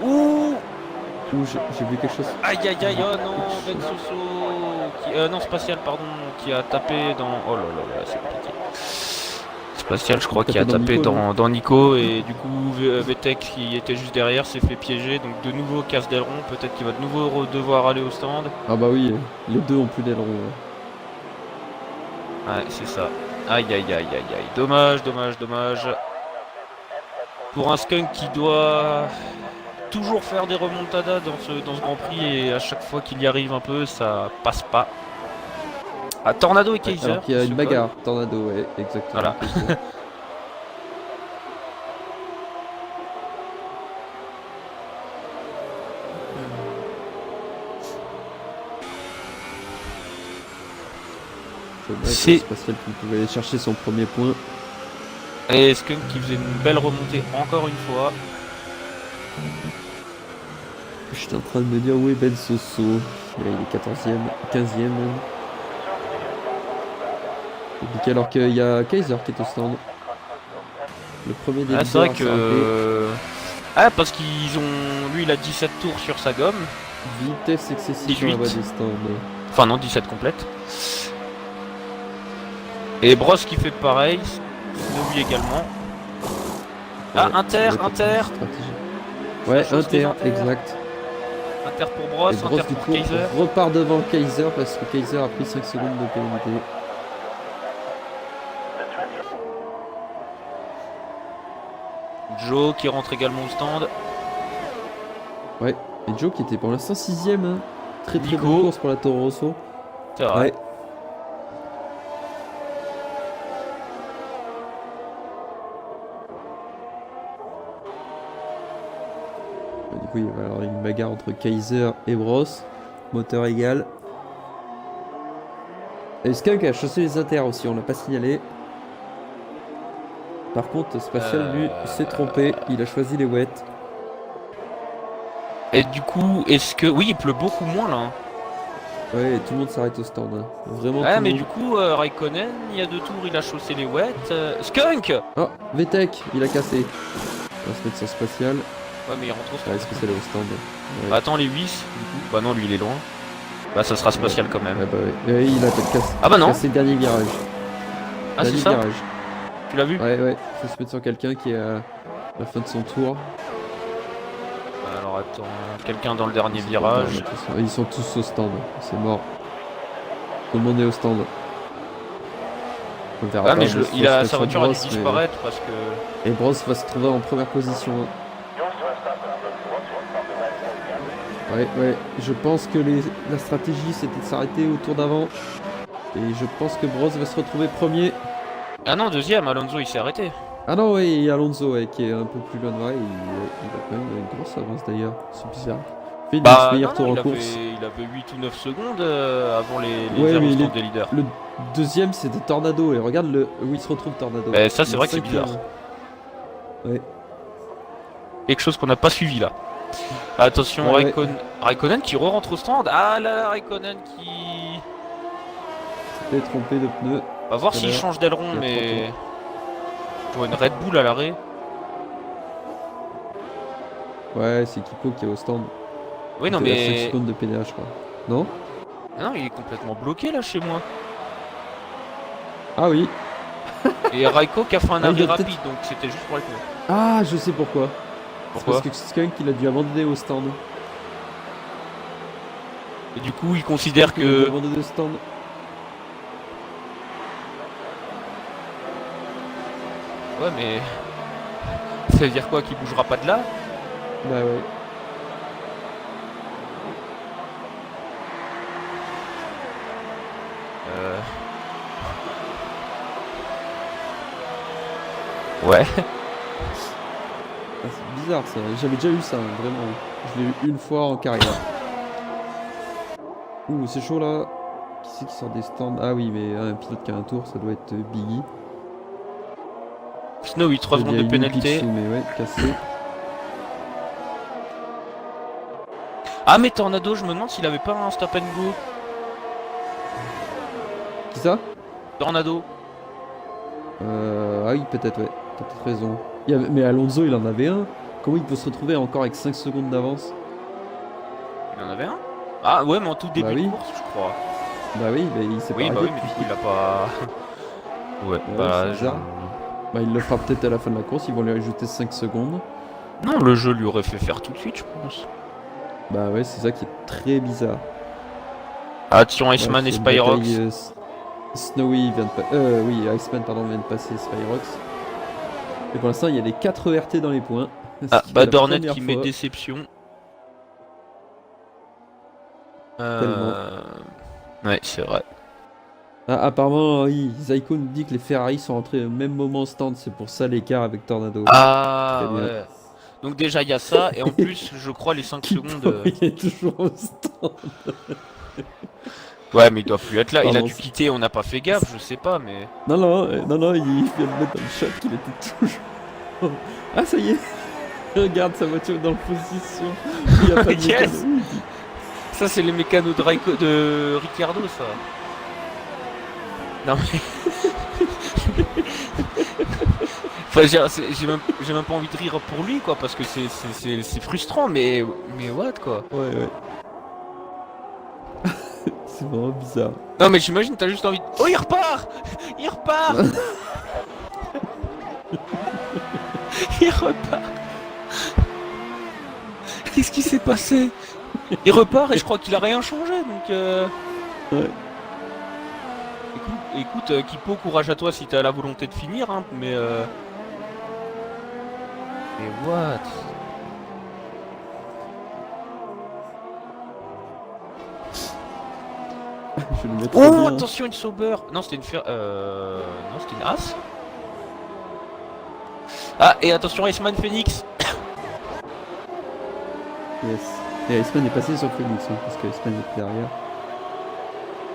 Ouh. Ouh, j'ai vu quelque chose. Aïe aïe aïe, oh non, Ben Soso qui, non, Spatial, pardon, qui a tapé dans... Oh là là là, c'est compliqué. Spatial, je crois, qui a tapé Nico, dans Nico, et du coup, Vettek, qui était juste derrière, s'est fait piéger, donc de nouveau casse d'aileron, peut-être qu'il va de nouveau devoir aller au stand. Ah bah oui, les deux ont plus d'aileron. Ouais, c'est ça. Aïe aïe aïe aïe aïe, dommage, dommage, dommage. Pour un Skunk qui doit... toujours faire des remontadas dans ce Grand Prix et à chaque fois qu'il y arrive un peu ça passe pas. Ah, Tornado et Kaiser. Alors qu'il y a qui une se bagarre, Tornado, ouais, exactement. Voilà. C'est Spatial qui pouvait aller chercher son premier point. Et Skunk qui faisait une belle remontée encore une fois. J'étais en train de me dire où est Ben Soso. Là, il est 14ème, 15ème même. Compliqué alors qu'il y a Kaiser qui est au stand. Le premier des Ah, c'est vrai leaders à que... Ah, parce qu'ils ont... Lui il a 17 tours sur sa gomme. vitesse excessive 18. sur la voie des stands. Enfin non, 17 complète. Et Bros qui fait pareil. Snowy également. Ah, Ouais, Inter, c'est Inter. stratégie. Ouais, chose des Inter, Inter. exact. Inter pour Bros, Et Bros Inter du pour coup Kaiser. repart devant Kaiser parce que Kaiser a pris 5 secondes de pénalité. Joe qui rentre également au stand. Ouais, et Joe qui était pour l'instant 6ème. Hein. Très très Nico. bonne course pour la Toro Rosso. C'est vrai. Ouais. Du coup, il va y avoir une bagarre entre Kaiser et Bros. Moteur égal. Et Skunk a chaussé les inters aussi, on l'a pas signalé. Par contre, Spatial, lui, s'est trompé. Il a choisi les wets. Et du coup, est-ce que... Oui, il pleut beaucoup moins là. Hein. Ouais, et tout le monde s'arrête au stand. Hein. Vraiment Ouais, tout mais le du monde. coup, Raikkonen, il y a 2 tours, il a chaussé les wets. Skunk. Oh, Vettek, il a cassé. On va se mettre sur Spatial. Ouais, mais il rentre au stand. Ouais, Spatial est au stand. Ouais. Bah, attends, les 8, du coup. Bah non, lui, il est loin. Bah, ça sera spatial quand même. Ouais, bah ouais. Ouais, il a peut-être cassé. Ah bah non. Cassé le dernier virage. Ah, c'est Dernier ça. virage. Tu l'as vu? Ouais, faut se mettre sur quelqu'un qui est à la fin de son tour. Alors, attends, quelqu'un dans le dernier virage. Ils sont tous au stand, c'est mort. Tout le monde est au stand. On verra Ah, mais pas, il a, sa sur voiture a dû Bros, mais- disparaître parce que... Et Bros va se trouver en première position. Ouais, je pense que la stratégie c'était de s'arrêter au tour d'avant. Et je pense que Bros va se retrouver premier. Ah non, deuxième, Alonso, il s'est arrêté. Ah non, ouais, et Alonso qui est un peu plus loin de moi. Il a quand même une grosse avance d'ailleurs, c'est bizarre. Phoenix, Bah, meilleur non, tour en il course. avait 8 ou 9 secondes avant les Ouais, mais aérostands des leaders. Le deuxième c'était Tornado et regarde où il se retrouve Tornado. Bah, ça, c'est Le vrai que c'est cinquième. bizarre. Ouais. quelque chose qu'on n'a pas suivi là. Attention, Ouais, ouais. Raikkonen qui re-rentre au stand. Ah là là, Raikkonen qui... T'es trompé de pneu. On va voir Tout à s'il l'heure. change d'aileron, Il y a mais... Pour une Red Bull à l'arrêt. Ouais, c'est Kipo qui est au stand. Oui, non, Il était à 5 mais... secondes de pédage, je crois. Non? Ah non, il est complètement bloqué là chez moi. Ah oui. Et Raiko qui a fait un Ah, il arrêt doit peut-être- rapide, donc c'était juste pour les pneus. Ah, je sais pourquoi. C'est Pourquoi? parce que Skunk, il a dû abandonner au stand. Et du coup, il considère Il a dû que... abandonner au stand. Ouais, mais... Ça veut dire quoi? Qu'il bougera pas de là? Bah ouais. Euh... Ouais. Ah, c'est bizarre ça. J'avais déjà eu ça, hein, vraiment. Je l'ai eu une fois en carrière. Ouh, c'est chaud là. Qui c'est qui sort des stands? Ah oui, mais un pilote qui a un tour, ça doit être Biggie. Snowy, 3 Il y secondes a de eu pénalité. Pitsu, mais ouais, cassé. Ah, mais Tornado, je me demande s'il avait pas un stop and go. Qui ça? Tornado. Ah oui, peut-être, ouais. T'as peut-être raison. Mais Alonso, il en avait un. Comment il peut se retrouver encore avec 5 secondes d'avance? Il en avait un? Ah, ouais, mais en tout début Bah oui. de course, je crois. Bah oui, mais il s'est pas Oui, bah arrêté oui, mais du coup, depuis. il a pas... Ouais, Ouais, bah... c'est bizarre. Bah il le fera peut-être à la fin de la course, ils vont lui rajouter 5 secondes. Non, le jeu lui aurait fait faire tout de suite, je pense. Bah ouais, c'est ça qui est très bizarre. Attention, Ouais, Iceman et c'est une Spyrox. bataille, Snowy vient de oui, Iceman pardon vient de passer Spyrox. Et pour l'instant, il y a les 4 ERT dans les points. Ce Ah, qui est bah la Dornet première qui met fois. déception. Tellement. Ouais, c'est vrai. Ah, apparemment, oui, Zaiko nous dit que les Ferrari sont rentrés au même moment au stand, c'est pour ça l'écart avec Tornado. Ah, Très bien. ouais. Donc déjà, il y a ça, et en plus, je crois, les 5 Kipo, secondes... il est toujours au stand. Ouais, mais il doit plus être là. Il a Pardon, dû c'est- quitter, on n'a pas fait gaffe, je sais pas, mais... Non, il vient de mettre dans le chat qu'il était toujours. Ah, ça y est! Regarde sa voiture dans le position. Il y a pas de Yes. mécano. Ça, c'est les mécanos de Ricciardo, ça. Non, mais... Enfin, j'ai même pas envie de rire pour lui, quoi, parce que c'est frustrant, mais what, quoi. Ouais. C'est vraiment bizarre. Non, mais j'imagine, t'as juste envie de... Oh, il repart. Il repart. Il repart. Qu'est-ce qui s'est passé? Il repart et je crois qu'il a rien changé, donc... Ouais. Écoute, Kipo, courage à toi si t'as la volonté de finir, hein, mais... Mais what? Je vais le mettre Oh, bien. attention, une Sauber. Non, c'était une Non, c'était une As. Ah, et attention, Iceman Phoenix. Yes. Et Iceman est passé sur Phoenix, hein, parce que Iceman est derrière.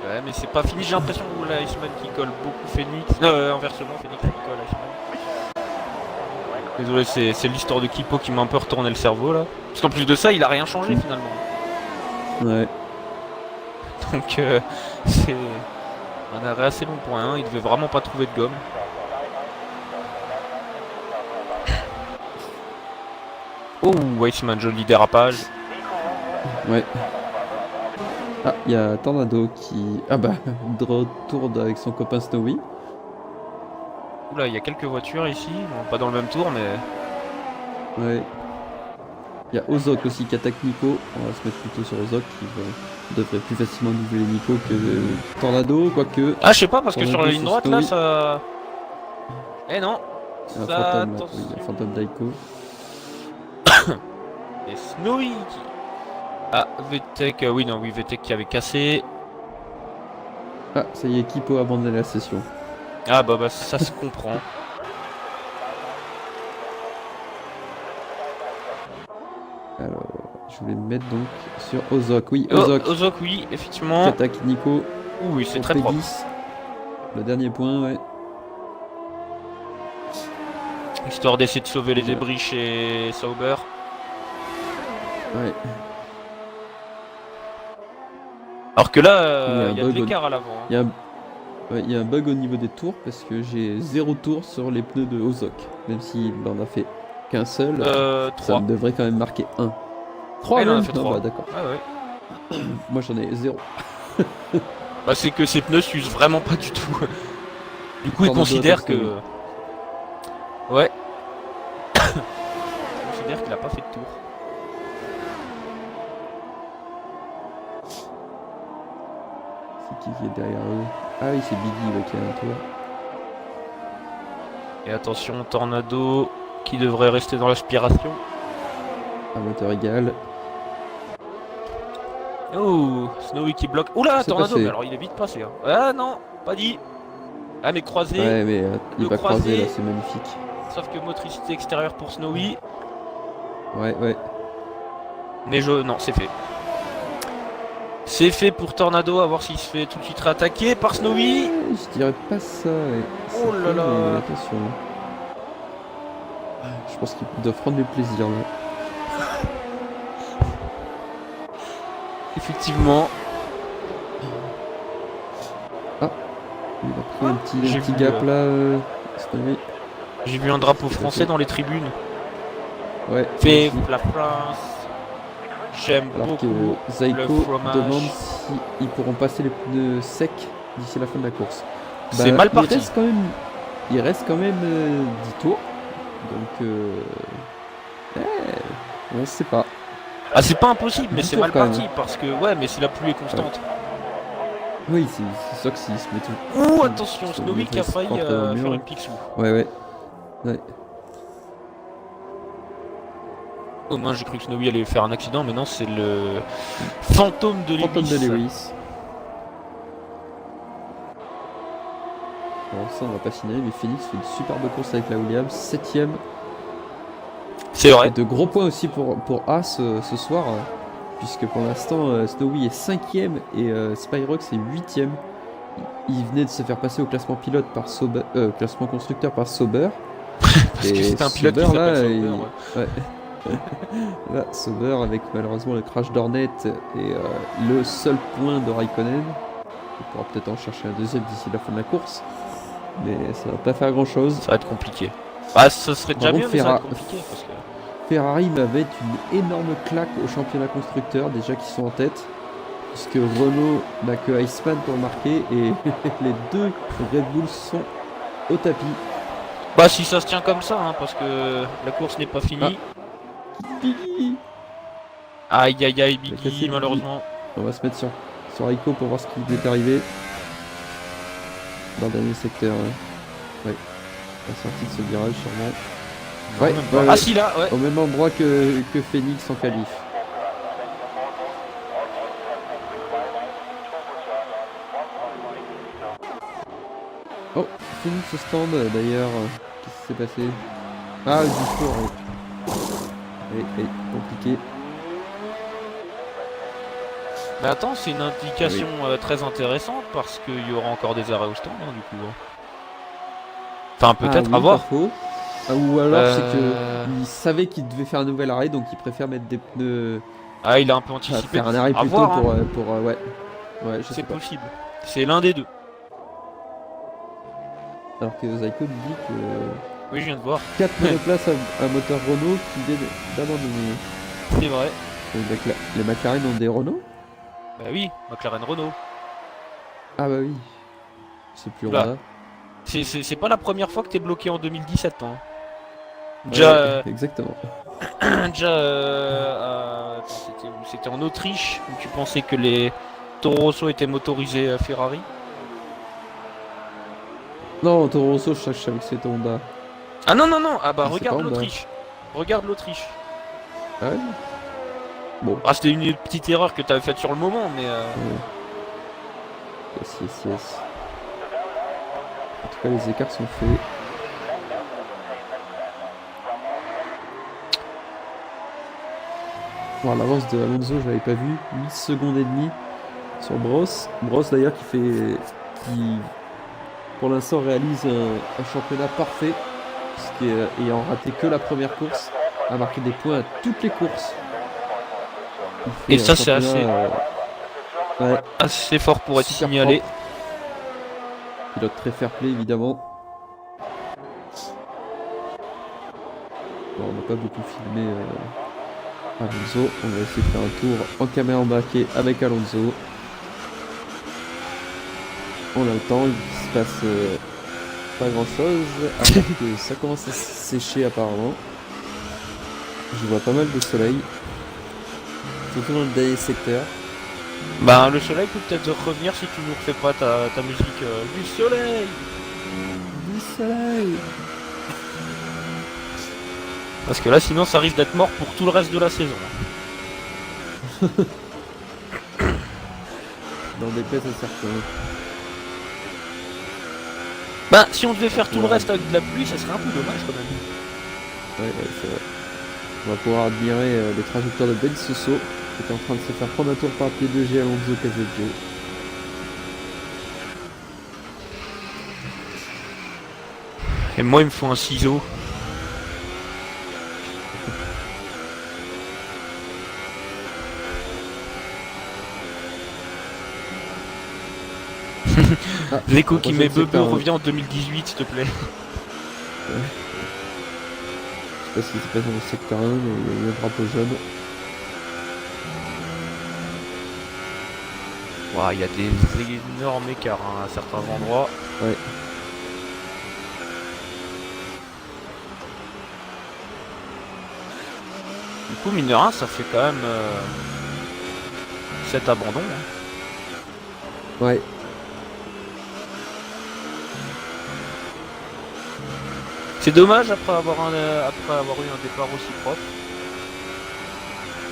Ouais, mais c'est pas fini, j'ai l'impression que là, Iceman qui colle beaucoup Phoenix. Non, inversement, Phoenix qui colle Iceman. Désolé, c'est l'histoire de Kipo qui m'a un peu retourné le cerveau là. Parce qu'en plus de ça, il a rien changé finalement. Ouais. Donc, c'est un arrêt assez long pour un. Il devait vraiment pas trouver de gomme. Oh, Iceman, joli dérapage. Ouais. Ah, il y a Tornado qui... Ah bah, de retour avec son copain Snowy. Oula, il y a quelques voitures ici. Bon, pas dans le même tour, mais... Ouais. Il y a Ozok aussi qui attaque Nico. On va se mettre plutôt sur Ozok qui devrait plus facilement doubler Nico que Tornado, quoique... Ah, je sais pas, parce que Tornado sur la ligne sur droite, là, Snowy. ça... Eh non. Un Ça, fantôme, là. attention. Oui, il y a Phantom Daiko. Et Snowy qui... Ah, VTech, oui, non, oui, VTech qui avait cassé. Ah, ça y est, Kipo a abandonné la session. Ah, bah, ça se comprend. Alors, je voulais me mettre donc sur Ozok. Oui, Oh, Ozok Ozok, oui, qui effectivement. attaque Nico. Oui, c'est Au très propre. P10. Le dernier point, ouais. Histoire d'essayer de sauver les Ouais. débris chez Sauber. Ouais. Alors que là, Il il y a de l'écart à l'avant. Il y a un... ouais, il y a un bug au niveau des tours parce que j'ai 0 tour sur les pneus de Ozok. Même s'il en a fait qu'un seul, ça 3. me devrait quand même marquer 1. 3 Ouais, il en a même. fait Non, 3. bah, d'accord. Ouais, ouais. Moi j'en ai 0. Bah, c'est que ces pneus s'usent vraiment pas du tout. Du coup, ils Tornado considèrent attaque que. Snowy. Ouais. Ils considèrent qu'il a pas fait de tour. C'est qui est derrière eux? Ah oui, c'est Biggie ouais, qui a un tour. Et attention, Tornado qui devrait rester dans l'aspiration. Un moteur égal. Oh, Snowy qui bloque. Oula, C'est Tornado, passé. mais alors il est vite passé. Hein. Ah non, pas dit. Ah, mais croisé. Ouais, mais il le va croiser croisé. là, c'est magnifique. Sauf que motricité extérieure pour Snowy. Ouais, ouais. Mais non, c'est fait. C'est fait pour Tornado, à voir s'il se fait tout de suite réattaquer par Snowy. Je dirais pas ça. Ouais. C'est Oh là fait, là. mais attention. Je pense qu'il doit prendre du plaisir là. Effectivement. Il a pris un J'ai petit vu, gap là. Snowy. J'ai vu un drapeau français dans les tribunes. Ouais. Vive aussi. la France. J'aime Alors que beaucoup Zaiko le fromage. demande s'ils pourront passer les pneus secs d'ici la fin de la course. C'est mal parti. Il reste quand même 10 tours. Donc on sait pas. Ah, c'est pas impossible, mais 10 c'est tours, mal quand même. parti parce que ouais, mais si la pluie est constante. Oui, c'est sûr que s'il se met tout. Ouh, attention, Sur Snowy le qui a risque failli rentrer dans le mur, faire ouais. une pixou. Ouais. Au moins, j'ai cru que Snowy allait faire un accident, mais non, c'est le fantôme de Fantôme de Lewis. Lewis. Bon, ça on va pas signaler, mais Phoenix fait une superbe course avec la Williams, 7ème. C'est vrai. De gros points aussi pour As ce soir, puisque pour l'instant Snowy est 5ème et Spyrox est 8ème. Il venait de se faire passer au classement pilote par Sauber, classement constructeur par Sauber. Parce que c'est un pilote qui Sauber, s'appelle là, Sauber, ouais. Là, Sauber avec malheureusement le crash d'Hornet et le seul point de Raikkonen. Il pourra peut-être en chercher un deuxième d'ici la fin de la course, mais ça va pas faire grand chose. Ça va être compliqué. Ah, ça serait déjà Par mieux, contre, mais ça va être compliqué. Parce que... Ferrari va mettre une énorme claque au championnat constructeur, déjà qui sont en tête, puisque Renault n'a que Iceman pour marquer et les deux Red Bull sont au tapis. Bah, si ça se tient comme ça, hein, parce que la course n'est pas finie. Biggie. Aïe aïe aïe, Il a cassé Biggie, Biggie. malheureusement. On va se mettre sur Aiko pour voir ce qui lui est arrivé. Dans le dernier secteur. Ouais. La sortie de ce virage sûrement. Non, Ouais, même pas. ouais, Ah ouais. si, là, ouais. Au même endroit que Phoenix en qualif. Oh, Phoenix au stand d'ailleurs. Qu'est-ce qui s'est passé? Ah, le discours, oui. Compliqué. Mais attends, c'est une indication très intéressante parce qu'il y aura encore des arrêts au stand, hein, du coup. Enfin, peut-être oui, à voir. pas faux. Ah, ou alors c'est Euh. que il savait qu'il devait faire un nouvel arrêt, donc il préfère mettre des pneus. Ah, il a un peu Enfin, anticipé. faire un arrêt À plus tôt voir, hein. pour ouais. Ouais, je sais C'est pas. possible. C'est l'un des deux. Alors que Zaiko nous dit que Oui, je viens de voir. 4 monoplaces à moteur Renault qui viennent d'abandonner. C'est vrai. Les McLaren ont des Renault? Bah oui, McLaren Renault. Ah bah oui. C'est plus Là. Honda. C'est pas la première fois que t'es bloqué en 2017, hein. Déjà, Ouais, exactement. déjà attends, c'était où? C'était en Autriche où tu pensais que les Toro Rosso étaient motorisés Ferrari. Non, Toro Rosso, je savais que c'était Honda. Ah non, non, non. Ah bah Ah, c'est regarde pas Honda. l'Autriche. Regarde l'Autriche. Ah ouais. Bon. Ah, c'était une petite erreur que t'avais faite sur le moment, mais Yes. En tout cas, les écarts sont faits. Bon, l'avance de Alonso, je l'avais pas vu. 8 secondes et demie sur Bross. Bross d'ailleurs qui pour l'instant réalise un championnat parfait. ayant raté que la première course, a marqué des points à toutes les courses. Et ça, c'est assez, ouais, assez fort pour être super signalé. propre. Pilote très fair play, évidemment. Bon, on n'a pas beaucoup filmé Alonso. On va essayer de faire un tour en caméra embarquée avec Alonso. On a le temps, il se passe pas grand chose, à part que ça commence à sécher apparemment. Je vois pas mal de soleil, surtout dans le dernier secteur. Bah, le soleil peut peut-être revenir si tu nous refais pas ta musique du soleil. Du soleil. Parce que là, sinon, ça risque d'être mort pour tout le reste de la saison. Dans des places à certains. Bah, si on devait faire tout le reste avec de la pluie, ça serait un peu dommage quand même. Ouais, c'est vrai. On va pouvoir admirer les trajectoires de Ben Soso, qui est en train de se faire prendre un tour par P2G Alonso Caseggio. Et moi, il me faut un ciseau. Ah, L'écho qui met Bebe secteur, revient en 2018, s'il te plaît. Ouais. Je sais pas ce qui se passe dans le secteur 1, mais il y a eu un drapeau jaune. Ouah, il y a des énormes écarts hein, à certains endroits. Ouais. Du coup, mine de rien, ça fait quand même 7 abandons. Hein. Ouais. C'est dommage après avoir eu un départ aussi propre.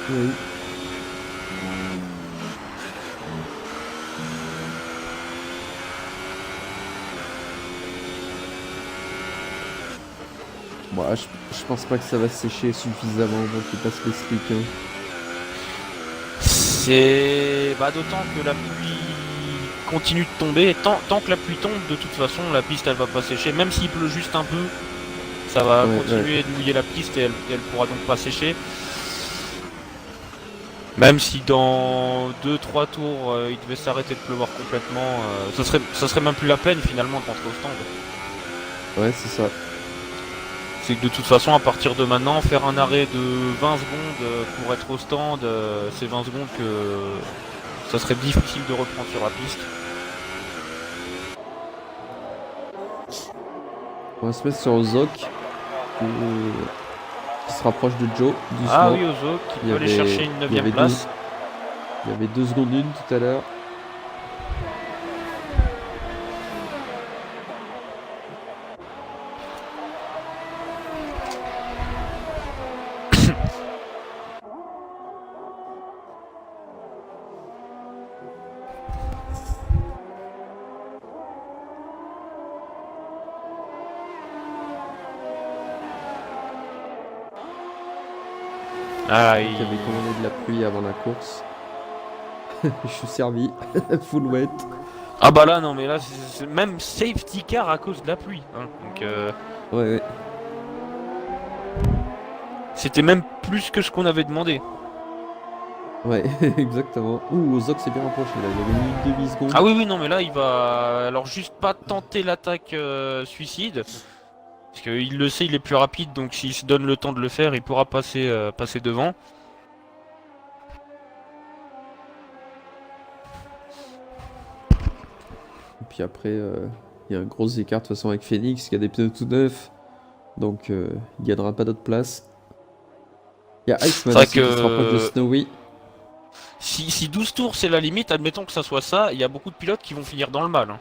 Oui. Bon, je pense pas que ça va sécher suffisamment avant qu'il passe les slicks. Hein. C'est d'autant que la pluie continue de tomber. Tant que la pluie tombe, de toute façon, la piste elle va pas sécher. Même s'il pleut juste un peu, ça va continuer de mouiller la piste et elle pourra donc pas sécher. Même si dans 2-3 tours il devait s'arrêter de pleuvoir complètement, ça serait même plus la peine finalement de rentrer au stand. Ouais, c'est ça. C'est que de toute façon, à partir de maintenant, faire un arrêt de 20 secondes pour être au stand, c'est 20 secondes que ça serait difficile de reprendre sur la piste. On va se mettre sur Zoc, qui se rapproche de Joe, doucement. Ah oui, Ozo, qui peut aller chercher une 9ème place. Il y avait 2 secondes 1 tout à l'heure. Ah, Qui avait commandé de la pluie avant la course. Je suis servi, full wet. Ah bah là non mais là c'est même safety car à cause de la pluie. Hein. Donc Ouais. c'était même plus que ce qu'on avait demandé. Ouais, exactement. Ouh, Zoc s'est bien rapproché là, il avait mis une demi-seconde. Ah oui non mais là il va alors juste pas tenter l'attaque suicide. Parce qu'il le sait, il est plus rapide, donc s'il se donne le temps de le faire, il pourra passer devant. Et puis après, il y a un gros écart de toute façon avec Phoenix qui a des pneus tout neufs. Donc il gagnera pas d'autre place. Il y a Iceman aussi qui se rapproche de Snowy. Si 12 tours c'est la limite, admettons que ça soit ça, il y a beaucoup de pilotes qui vont finir dans le mal. Hein.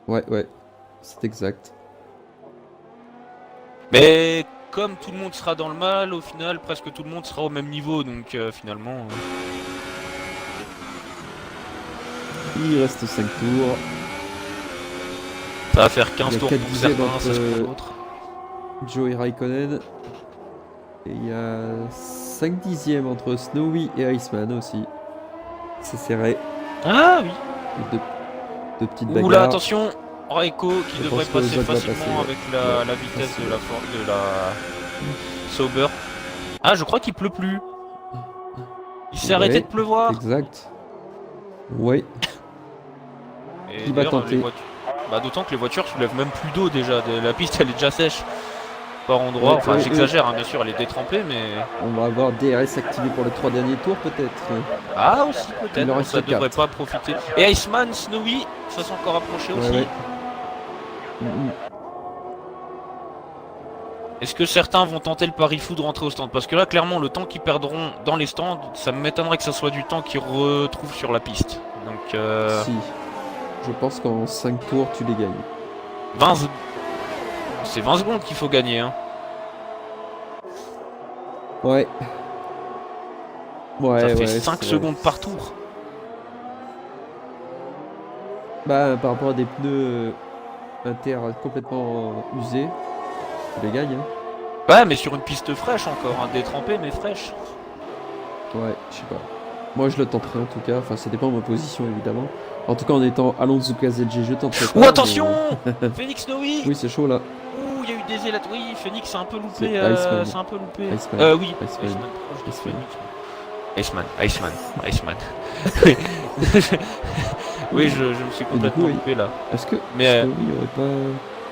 Ouais, c'est exact. Mais comme tout le monde sera dans le mal, au final presque tout le monde sera au même niveau, donc finalement... Il reste 5 tours. Ça va faire 15 tours pour certains, 16 pour d'autres. Joe et Raikkonen. Et il y a 5 dixièmes entre Snowy et Iceman aussi. C'est serré. Ah oui. Deux petites bagarres. Oula, attention. Raiko qui Je devrait pense que passer Zod va facilement passer, ouais. avec la vitesse de la Sauber. Ah, je crois qu'il pleut plus. Il s'est arrêté de pleuvoir. Exact. Ouais. Et Qui va d'ailleurs, tenter? Bah, d'autant que les voitures soulèvent même plus d'eau déjà. La piste elle est déjà sèche par endroit. Ouais, Enfin, ouais, j'exagère, hein, bien sûr, elle est détrempée, mais. On va avoir DRS activé pour les 3 derniers tours peut-être. Ah, aussi Il en peut-être. reste Ça devrait 4. pas profiter. Et Iceman, Snowy, ça s'est encore approché Ouais, aussi. ouais. Mhm. Est-ce que certains vont tenter le pari fou de rentrer au stand? Parce que là, clairement, le temps qu'ils perdront dans les stands, ça m'étonnerait que ça soit du temps qu'ils retrouvent sur la piste. Donc, Si. Je pense qu'en 5 tours tu les gagnes. 20... C'est 20 secondes qu'il faut gagner. Hein. Ouais. Ouais, Ça fait ouais, 5 c'est secondes vrai. par tour. Bah, par rapport à des pneus inter complètement usés, tu les gagnes. Hein. Ouais, mais sur une piste fraîche encore. Hein, détrempée, mais fraîche. Ouais, je sais pas. Moi, je le tenterai en tout cas. Enfin, ça dépend de ma position évidemment. En tout cas, en étant Alonso KZG, je tenterai pas. Ouh, attention mais- Phoenix Snowy. Oui, c'est chaud là. Ouh, il y a eu des élates. Oui, Phoenix c'est un peu loupé. C'est Iceman. C'est un peu loupé. Iceman. Oui, Iceman. Iceman. Oh, je dis Iceman. Phoenix. Iceman. Oui, je me suis complètement oui. loupé là. Est-ce que. Mais, est-ce que oui, il y aurait pas.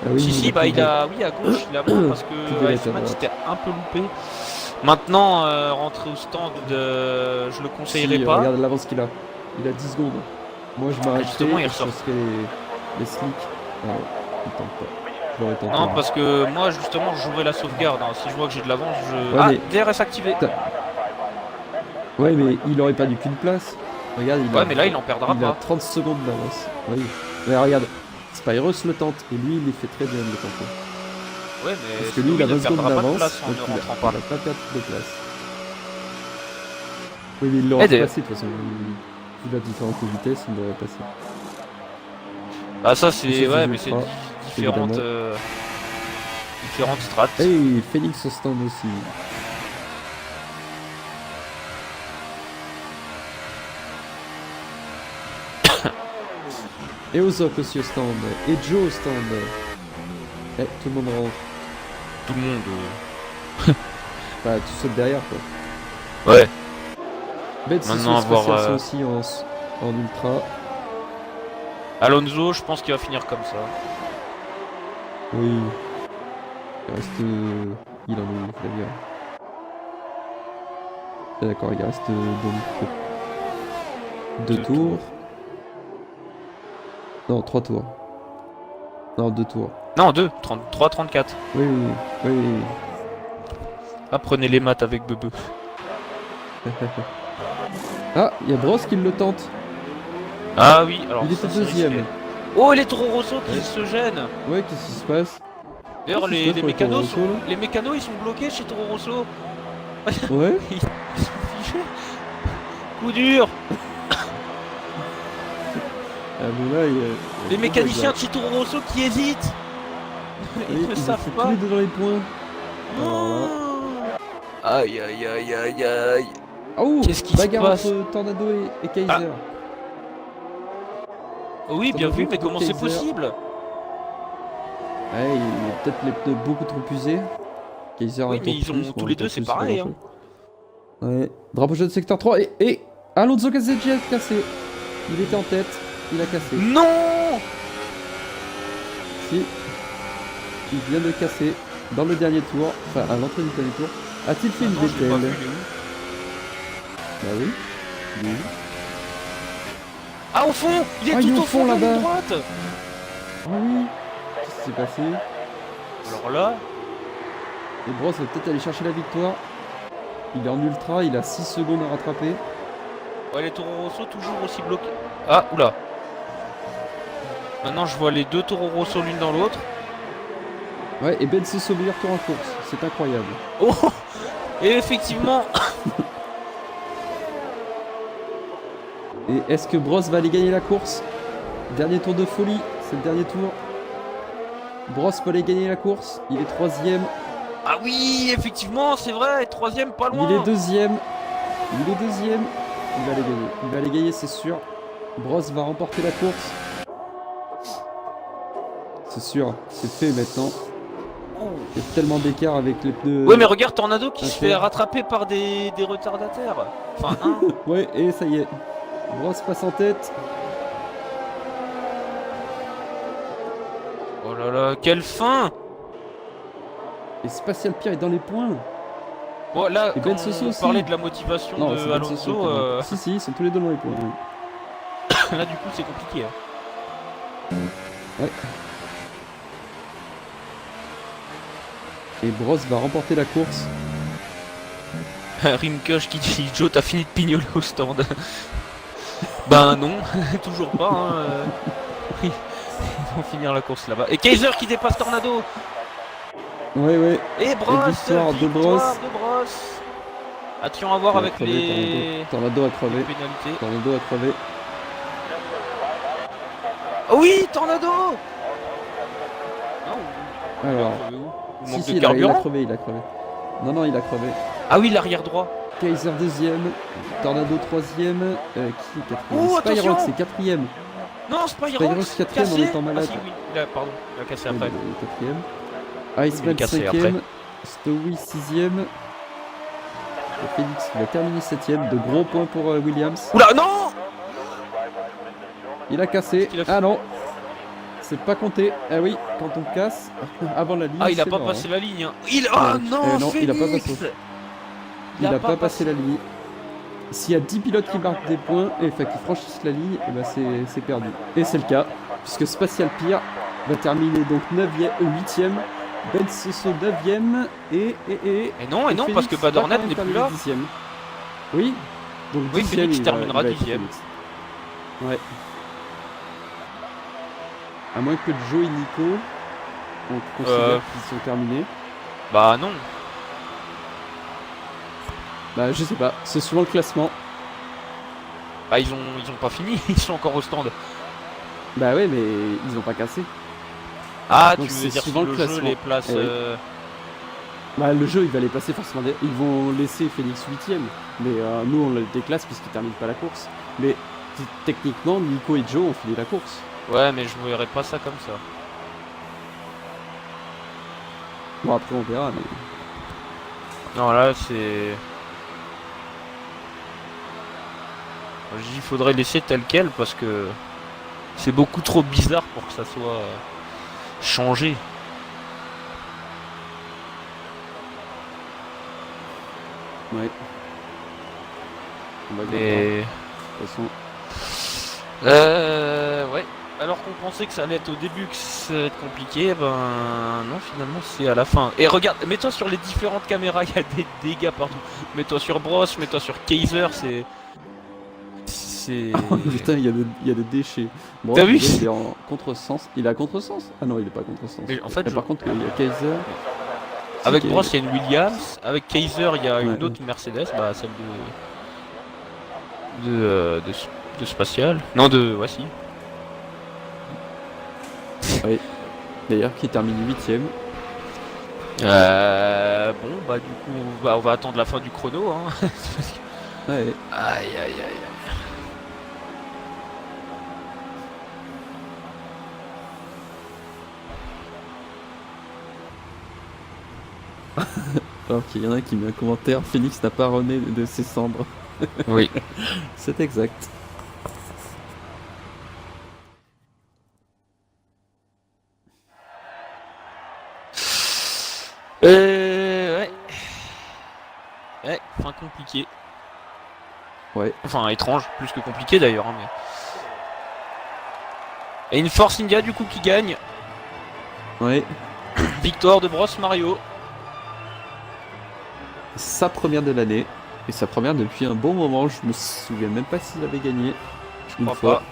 Ah oui, Si, bah il a. Oui, à gauche, il a moins parce Plus que d'élate à Iceman droite. c'était un peu loupé. Maintenant, rentrer au stand, je le conseillerais Si, pas. regarde l'avance qu'il a. Il a 10 secondes. Moi, je m'arrêterai Justement, il et je ressort. chasserai les slicks. Ah ouais, il tente pas. Je l'aurais tenté. Non, parce que moi, justement, je jouerai la sauvegarde. Hein. Si je vois que j'ai de l'avance, je. Ouais, Ah, mais- DRS activé. Ouais, mais il aurait pas dû qu'une place. Regarde, il a, Ouais, mais là, il en perdra il a pas. 30 secondes d'avance. Oui. Mais regarde, Spyros le tente. Et lui, il est fait très bien de le tenter. Ouais, mais Parce que lui, il a ne 20 secondes perdra pas de d'avance. place en donc ne il rentrant a pas. pas perdre de place. Oui, mais il l'aurait d'ailleurs- passé de toute façon. Vu la différence de vitesse, il l'aurait passé. Ah, ça, Ça, c'est. Ouais, mais c'est ultra, différentes. évidemment. Différentes strates. Hey, Phoenix au stand aussi. Et Ozok aussi au stand. Et Joe au stand. Eh, tout le monde rentre. Tout le monde. Bah, tout seul derrière quoi. Ouais. Ben Maintenant, Sissou avoir, spatial, ça aussi en ultra. Alonso, je pense qu'il va finir comme ça. Oui. Il reste. Il en est où, Flavia? Ah, d'accord, il reste deux Deux tours. Non, 3 tours. Non, 2 tours. Non, 2. 33, 34. Oui, oui, oui. oui. Apprenez les maths avec Bebe. Ah, il y a Bros qui le tente. Ah oui, alors. Il ça, était c'est deuxième. risqué. Oh, les Toro Rosso qui Ouais. se gênent. Ouais, qu'est-ce qui se passe? D'ailleurs, Qu'est-ce qui se passe les pour les mécanos Toro Rosso, les mécanos, ils sont bloqués chez Toro Rosso. Ouais. Ils sont fichés. Coup dur. Ah, mais là, il y a Les trop mécaniciens de de chez Toro Rosso qui hésitent. Ils Oui, ne ils savent étaient pas. tous les deux dans les points. Alors là. Aïe aïe aïe aïe aïe. Oh, Qu'est-ce qui se bagarre passe? entre Tornado et Kaiser. Ah. Oui, bien Tornado vu, mais contre comment c'est Kaiser. possible? Ouais, il y a peut-être les pneus beaucoup trop usés. Kaiser Oui, un mais tour ils ont plus, tous bon, les un tour deux, c'est plus, pas pareil. Hein. grand-chose. Ouais. Drapeau jaune secteur 3 et Alonso KZG a cassé. Il était en tête, il a cassé. Non! Si. Il vient de casser dans le dernier tour, enfin à l'entrée du dernier tour. A-t-il fait une Attends, je l'ai pas Vettel? vu, il est où? Bah oui. Il est où? Ah, au fond! Il est Ah, il est tout au au fond fond, de la ligne là-bas. droite! Ah oui. Qu'est-ce qui s'est passé? Alors là, Et Bros va peut-être aller chercher la victoire. Il est en ultra, il a 6 secondes à rattraper. ouais, les Toro Rosso toujours aussi bloqués. Ah, oula. Maintenant, je vois les deux Toro Rosso l'une dans l'autre. Ouais, et Ben Soso meilleur tour en course, c'est incroyable. Oh! Et effectivement, Et est-ce que Bros va aller gagner la course? Dernier tour de folie, c'est le dernier tour. Bros peut aller gagner la course, il est troisième, ah oui, effectivement, c'est vrai, troisième, pas loin. il est deuxième, il va aller gagner. Il va aller gagner, c'est sûr. Bros va remporter la course. c'est sûr, c'est fait maintenant. Il y a tellement d'écart avec les pneus. Ouais, mais regarde Tornado qui se ok. fait rattraper par des retardataires. Enfin, un. Ouais, et ça y est. Brosse passe en tête. Oh là là, quelle fin! Et Spatial Pierre est dans les points. Bon, là, Et quand Ben Soso on aussi. parlait de la motivation Non, de c'est Ben Soso qui est dans les Alonso, points. Si, ils sont tous les deux dans les points. Ouais. là, du coup, c'est compliqué. Ouais. Et Brosse va remporter la course. Rimkush qui dit Joe, t'as fini de pignoler au stand. Ben non, toujours pas. Hein. Ils vont finir la course là-bas. Et Kaiser qui dépasse Tornado. Ouais. Et Brosse, victoire de Brosse. de Brosse. Attention à voir Il a avec crevé, les Tornado a crevé. pénalités. Tornado a crevé. Oh oui, Tornado. Non, Alors, il si, manque si, de il a carburant. crevé, il a crevé. Non, il a crevé. Ah oui, l'arrière droit. Kaiser deuxième, Tornado troisième, qui est quatrième? Oh, Spyrox attention c'est quatrième. Non, Spyrox Spyrox quatrième en cassé. étant malade. Ah si, oui. Pardon, il a cassé après. Il est quatrième. Il Iceman est cassé cinquième, Stowy sixième. Et Phoenix qui va terminer septième. De gros points pour Williams. Oula, non. Il a cassé. qu'il a fait Ah non, c'est pas compté. Ah oui, quand on casse avant la ligne. Ah, il a c'est pas mort, passé hein. la ligne. Hein. Oh non, non, il a pas Phoenix. passé. Il a pas passé la ligne. S'il y a 10 pilotes qui marquent des points, et enfin qui franchissent la ligne, et ben c'est perdu. Et c'est le cas, puisque Spatial Pierre va terminer donc 9e, 8e, Ben Soso 9e, et non, Félix parce que va Badornat quand même n'est plus terminer là. 10e. Oui, donc Oui, 10e, Félix il terminera va être 10e. Félix. Ouais. À moins que Joe et Nico, on considère qu'ils sont terminés. Bah non. Bah je sais pas, c'est souvent le classement. Bah ils ont pas fini, ils sont encore au stand. Bah ouais, mais ils ont pas cassé. Ah, Donc tu veux c'est dire si souvent le le jeu classement. les place. Eh oui. Bah le jeu il va les passer forcément. Ils vont laisser Phoenix 8ème. Mais nous on le déclasse puisqu'ils terminent pas la course. Mais techniquement Nico et Joe ont fini la course. Ouais, mais je verrais pas ça comme ça. Bon après on verra. Mais... Non, là c'est. Il faudrait laisser tel quel parce que c'est beaucoup trop bizarre pour que ça soit changé. Ouais. On va voir. Et. De toute façon. Ouais. Alors qu'on pensait que ça allait être au début, que ça allait être compliqué, ben non, finalement c'est à la fin. Et regarde, mets-toi sur les différentes caméras, il y a des dégâts partout. Mets-toi sur Brosse, mets-toi sur Kaiser, c'est. Putain, il y a des déchets. Bon, T'as vu? il est en contresens. Il est à contresens? Ah non, il est pas à contresens. Mais en fait, par contre, il y a Kaiser. avec qui est- Brosse, il y a une Williams. Avec Kaiser, il y a une Ouais. autre Mercedes, bah celle de Spatial. Non, de. Ouais, si. D'ailleurs, qui termine 8ème. Bon, bah du coup, on va attendre la fin du chrono. Hein. Ouais. Aïe, aïe, aïe. Alors qu'il y en a qui met un commentaire, Phoenix n'a pas rené de ses cendres. Oui. C'est exact. Ouais. Ouais, fin compliqué. Ouais. Enfin, étrange, plus que compliqué d'ailleurs. Hein, mais... Et une Force India du coup qui gagne. Ouais. Victoire de Brosse Mario. Sa première de l'année. Et sa première depuis un bon moment. Je me souviens même pas s'il avait gagné. Je crois pas.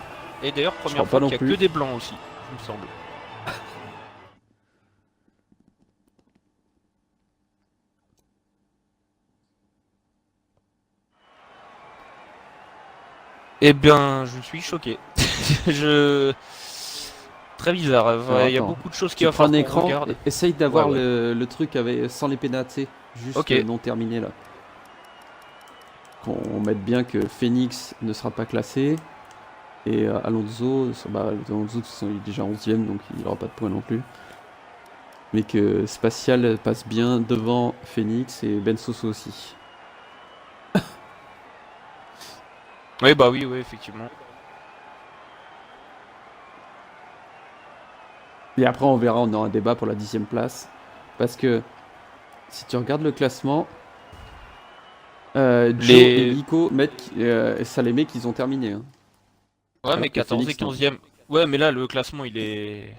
Et d'ailleurs, première crois fois pas qu'il y a non plus. que des blancs aussi, il me semble. Eh bien, je suis choqué. je... Très bizarre. Alors, Il y a attends. beaucoup de choses qui Tu va prends un falloir qu'on écran, regarde. essaye d'avoir Ouais, le truc sans les pénalités. Juste Ok. non terminé là. Qu'on mette bien que Phoenix ne sera pas classé. Et Alonso, Alonso de toute façon, il est déjà 11ème, donc il n'aura pas de points non plus. Mais que Spatial passe bien devant Phoenix et Ben Soso aussi. Oui, bah oui, effectivement. Et après, on verra, on aura un débat pour la 10ème place. Parce que si tu regardes le classement, Joe et Les... Nico ça les met qu'ils ont terminé. Hein. Ouais, mais Alors que 14 et Phoenix, non. 15e. Ouais, mais là, le classement, il est...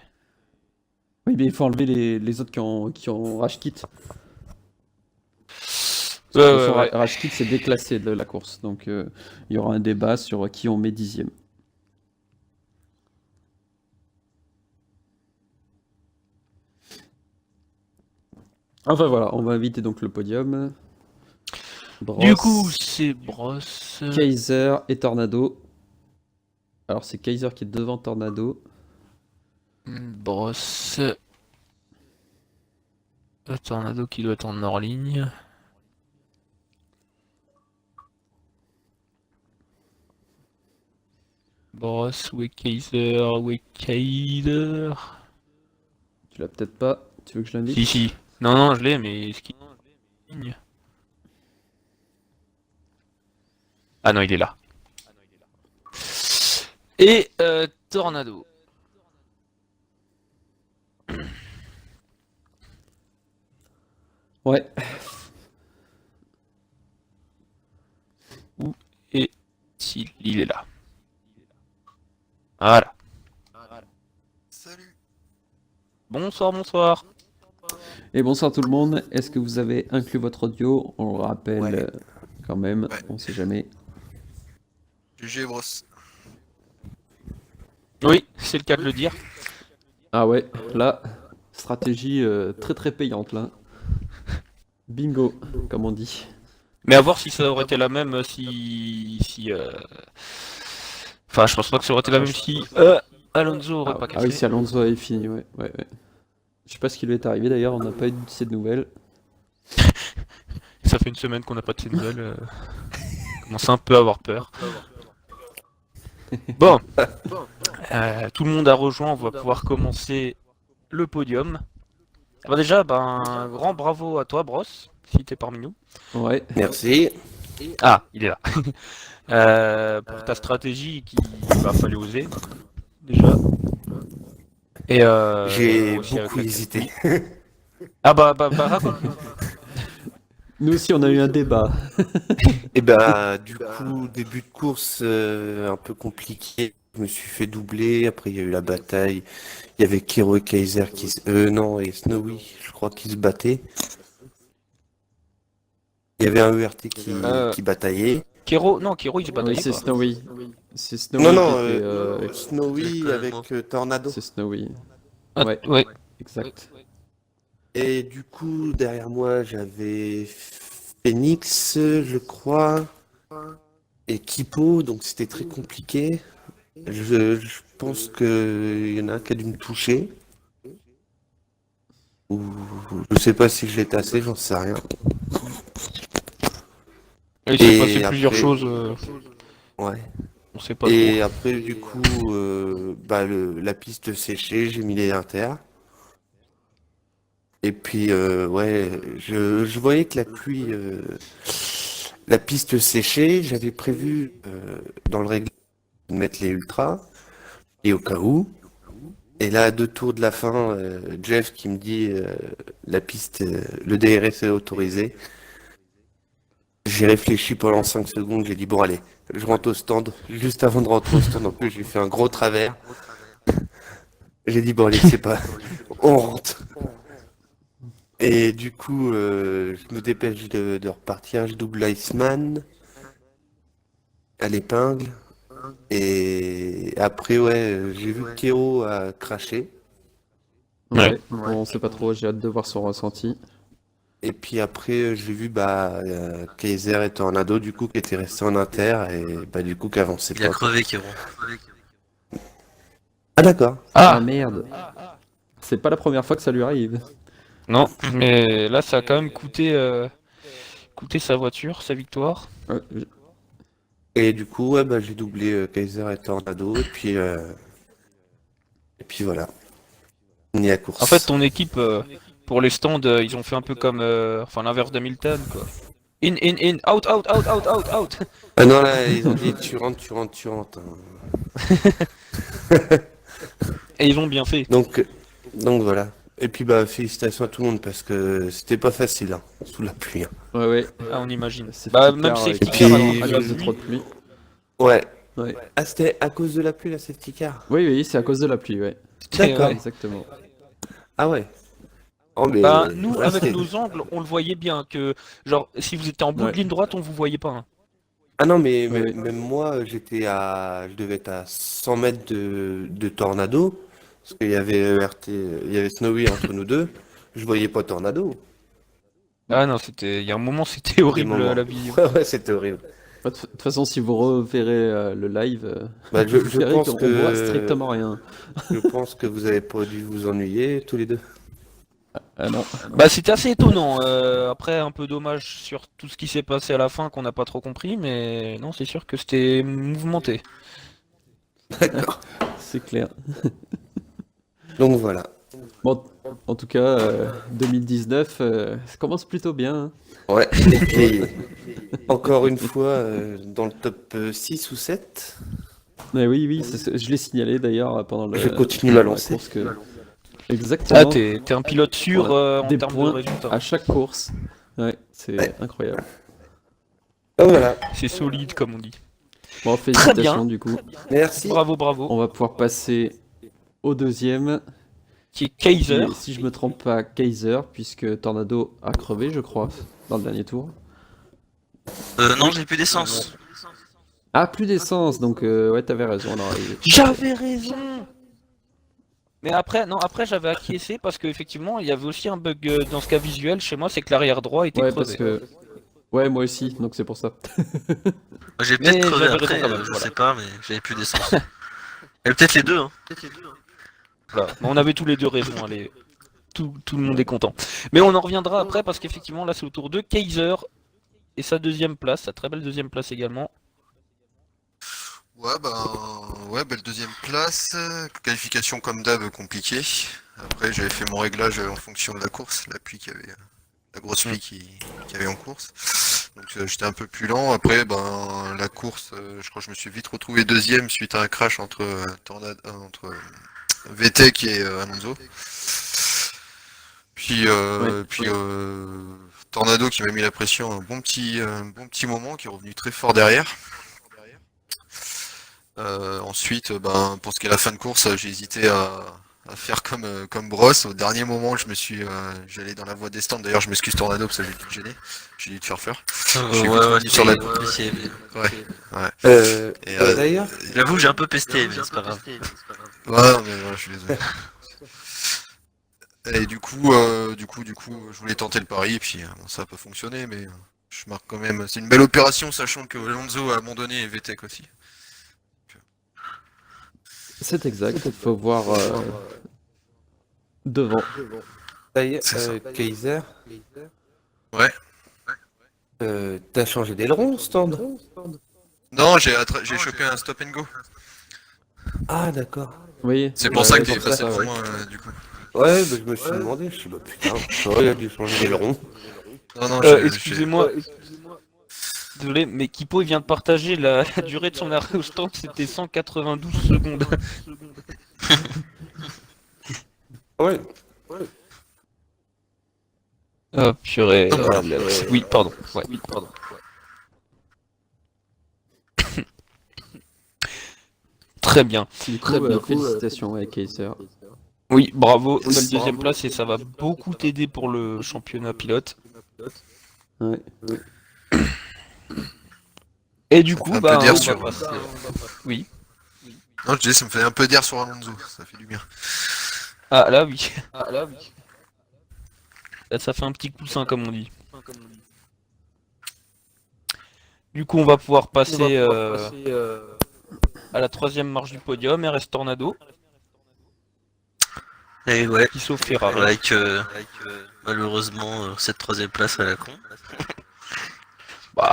Oui, mais il faut enlever les autres qui ont rage quit. Ouais, De toute ouais, façon, ouais. rage quit, c'est déclassé de la course. Donc, il y aura un débat sur qui on met 10ème. Enfin voilà, on va inviter donc le podium. Du coup, Bross, c'est Bross. Kaiser et Tornado. Alors c'est Kaiser qui est devant Tornado. Bross. Tornado qui doit être en hors ligne. Bross, Wekaiser, Wekaiser. Tu l'as peut-être pas. Tu veux que je l'invite? Si, si. Non, non, je l'ai, mais est-ce qu'il est en ligne? Ah non, il est là. Et Tornado. Ouais. Où est-il? Il est là. Voilà. Salut. Bonsoir, bonsoir. Et bonsoir tout le monde. Est-ce que vous avez inclus votre audio? On le rappelle Ouais. quand même. Ouais. On sait jamais. GG Bros. Oui, c'est le cas de le dire. Ah ouais, là, stratégie très très payante là. Bingo, comme on dit. Mais à voir si ça aurait été la même Enfin, je pense pas que ça aurait été la même si Alonso aurait pas Ah oui, cassé. si Alonso est fini, ouais. Je sais pas ce qui lui est arrivé d'ailleurs, on n'a pas eu de ces nouvelles. Ça fait une semaine qu'on n'a pas de ces nouvelles. On commence un peu à avoir peur. Bon, tout le monde a rejoint, on va pouvoir commencer le podium. Alors déjà, un grand bravo à toi, Bros, si t'es parmi nous. Ouais. Merci. Ah, il est là. Pour ta stratégie qui fallait oser, déjà. Et J'ai aussi avec beaucoup la- hésité. Ah raconte-nous. Nous aussi, on a eu un débat. Et bah, du coup, début de course un peu compliqué. Je me suis fait doubler. Après, il y a eu la bataille. Il y avait Kero et Kaiser qui se... non, et Snowy, je crois, qui se battaient. Il y avait un ERT qui bataillait. Kero, non, Kero il se Oui, bataillait c'est pas. Snowy. C'est Snowy Non, qui non, était. Snowy avec Tornado. C'est Snowy. Ah, Ouais, ouais. exact. Et du coup, derrière moi, j'avais Phoenix, je crois, et Kipo, donc c'était très compliqué. Je pense qu'il y en a un qui a dû me toucher. Ou je sais pas si je l'ai tassé, j'en sais rien. Il s'est Et passé plusieurs après- choses, Ouais. on sait pas Et trop. après, du coup, la piste séchée, j'ai mis les inters. Et puis, ouais, je voyais que la piste séchée, j'avais prévu dans le règlement de mettre les ultras, et au cas où. Et là, à 2 tours de la fin, Jeff qui me dit la piste, le DRS est autorisé. J'ai réfléchi pendant 5 secondes, j'ai dit bon allez, je rentre au stand. Juste avant de rentrer au stand, en plus j'ai fait un gros travers. J'ai dit bon allez, c'est pas, on rentre. Et du coup, je me dépêche de repartir, je double Iceman à l'épingle. Et après, ouais, j'ai vu que Kero a craché. Ouais. Bon, on sait pas trop, j'ai hâte de voir son ressenti. Et puis après, j'ai vu Kaiser et Tornado, du coup, qui étaient restés en inter et du coup, qui avançaient Il a pas. crevé, Kiro. Ah d'accord. Ah merde. C'est pas la première fois que ça lui arrive. Non, mais là ça a quand même coûté sa voiture, sa victoire. Et du coup, ouais, bah, j'ai doublé Kaiser et Tornado, et puis voilà, on est à En fait, course. ton équipe, pour les stands, ils ont fait un peu comme, enfin l'inverse d'Hamilton, quoi. In, out, out, out, out, out, out. Ah non, là, ils ont dit tu rentres, tu rentres, tu rentres, hein. Et ils ont bien fait. Donc voilà. Et puis bah félicitations à tout le monde parce que c'était pas facile, hein, sous la pluie, hein. Ouais, ouais. Ah, on imagine. Safety Bah, même car safety qui car, part alors, puis- à sous la cause de trop pluie. de pluie. Ouais. Ouais. Ah, c'était à cause de la pluie, la safety car? Oui, oui, c'est à cause de la pluie, ouais. D'accord. Ouais. Exactement. Ah ouais. Oh mais Bah, nous, là, avec c'était- nos angles, on le voyait bien que, genre, si vous étiez en bout Ouais. de ligne droite, on vous voyait pas, hein. Ah non mais Ouais, ouais. même moi je devais être à 100 mètres de Tornado parce qu'il y avait il y avait Snowy entre nous deux. Je voyais pas Tornado. Ah non, il y a un moment, c'était Des horrible moments. la vision. Ouais, ouais, c'était horrible. De toute façon, si vous reverrez le live, Bah, vous je verrez pense qu'on voit que strictement rien. je pense que vous avez pas dû vous ennuyer tous les deux. Ah non. Bah, c'était assez étonnant. Après, un peu dommage sur tout ce qui s'est passé à la fin qu'on n'a pas trop compris, mais non, c'est sûr que c'était mouvementé. C'est clair. Donc voilà. Bon, en tout cas, 2019, ça commence plutôt bien, hein. Ouais. Et puis encore une fois dans le top 6 ou 7. Mais oui, oui, je l'ai signalé d'ailleurs pendant Je continue ma la lancée. course que... Ah, Exactement. t'es un pilote sûr On a en des termes de points résultats. à chaque course. Ouais, c'est Ouais. incroyable. Ah, voilà. C'est solide, comme on dit. Bon, Très félicitations bien. du coup. Merci. Bravo, bravo. On va pouvoir passer au deuxième, Qui est qui Kaiser. est, si je me trompe pas, Kaiser, puisque Tornado a crevé, je crois, dans le dernier tour. Non, j'ai plus d'essence. Ah, plus d'essence, donc ouais, t'avais raison. Alors, J'avais raison. Mais après, non, après j'avais acquiescé parce qu'effectivement, il y avait aussi un bug dans ce cas visuel chez moi, c'est que l'arrière droit était ouais, crevé. parce que... Ouais, moi aussi, donc c'est pour ça. J'ai Mais peut-être crevé j'avais raison après, quand même, je voilà. sais pas, mais j'avais plus d'essence. Et peut-être les deux, hein. Voilà. On avait tous les deux raison, allez. Tout le monde est content. Mais on en reviendra après parce qu'effectivement, là c'est au tour de Kaiser et sa deuxième place, sa très belle deuxième place également. Ouais, belle deuxième place. Qualification comme d'hab compliquée. Après, j'avais fait mon réglage en fonction de la course, la pluie qu'il y avait, la grosse pluie qu'il y avait en course. Donc j'étais un peu plus lent. Après, la course, je crois que je me suis vite retrouvé deuxième suite à un crash entre entre VTEC et Alonso. Puis Tornado qui m'a mis la pression un bon petit moment, qui est revenu très fort derrière. Ensuite, pour ce qui est la fin de course, j'ai hésité à faire comme Bross. Au dernier moment, j'allais dans la voie des stands. D'ailleurs, je m'excuse Tornado parce que j'ai dû te gêner. J'ai dû te faire faire. Je suis vite revenu sur la. apprécié, mais... Ouais. Et, D'ailleurs, J'avoue, j'ai un peu pesté, mais c'est pas grave. Ouais, non, mais voilà, je suis désolé. Et du coup, je voulais tenter le pari, et puis bon, ça a pas fonctionné, mais je marque quand même. C'est une belle opération, sachant que Alonso a abandonné et VTEC aussi. C'est exact, il faut voir devant. d'ailleurs, C'est ça. Kaiser. Ouais. T'as changé d'aileron, stand? Non, j'ai chopé un stop and go. Ah d'accord. Oui, C'est pour Ouais, ça que c'est t'es ça, passé devant ouais. moi, du coup. Ouais, je me suis demandé, je suis bah putain, j'aurais dû changer d'aileron. Non, Excusez-moi. Désolé, mais Kipo il vient de partager la durée de son arrêt au stand, c'était 192 secondes. Ouais. Oh purée. Voilà. Oui, pardon. Ouais. Très bien. Du coup, félicitations à Kaiser. Oui, bravo, belle Bravo. deuxième place et ça va beaucoup t'aider pour le championnat pilote. Ouais. Et du Ça coup, fait un peu d'air on sur- va passer- Oui. Non, je disais, ça me fait un peu d'air sur Alonso, ça fait du bien. Ah là oui. Là, ça fait un petit coussin comme on dit. Du coup, on va pouvoir passer à la troisième marche du podium, RS Tornado, Et ouais, qui sauve Ferrari. avec malheureusement cette troisième place à la con.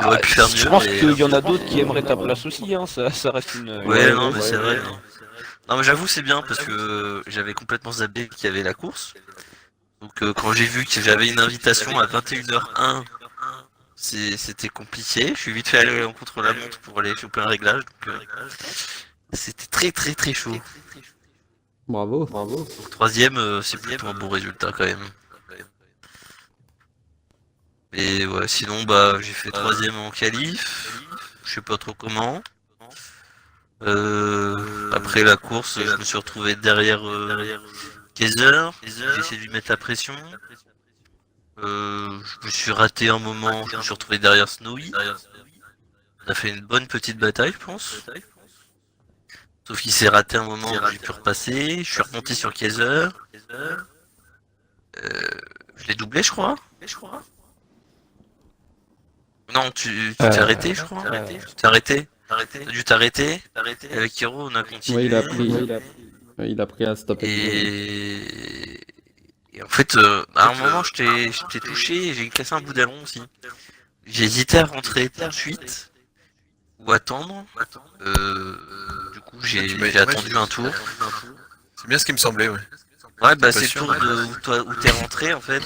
Bah, aurait pu faire je mieux, pense mais- qu'il y en a d'autres qui aimeraient ta place aussi, hein. Ça reste une. Ouais, non, mais c'est vrai. Non, mais j'avoue, c'est bien parce que j'avais complètement zappé qu'il y avait la course. Donc, quand j'ai vu que j'avais une invitation à 21h01, c'était compliqué. Je suis vite fait aller en contre la montre pour aller choper un réglage. Donc, c'était très très très chaud. Bravo. Donc, troisième, c'est plutôt un bon résultat quand même. Et ouais, sinon, bah, j'ai fait troisième en qualif. Je sais pas trop comment. Après la course, je me suis retrouvé derrière Kaiser. J'ai essayé de lui mettre la pression. Je me suis raté un moment, je me suis retrouvé derrière Snowy. On a fait une bonne petite bataille, je pense. Sauf qu'il s'est raté un moment où j'ai pu repasser. Je suis remonté sur Kaiser. Je l'ai doublé, je crois. Non, tu t'es arrêté, je crois. Tu t'es arrêté. T'as dû t'arrêter. Avec Hiro, on a continué. Ouais, il a pris un stop. Et en fait, à un moment, je t'ai touché et j'ai cassé un bout d'aileron aussi. J'ai hésité à rentrer tout de suite ou attendre. Du coup, j'ai attendu un tour. C'est bien ce qui me semblait, ouais. Ouais, bah T'es c'est pas le sûr, tour où t'es rentré en fait.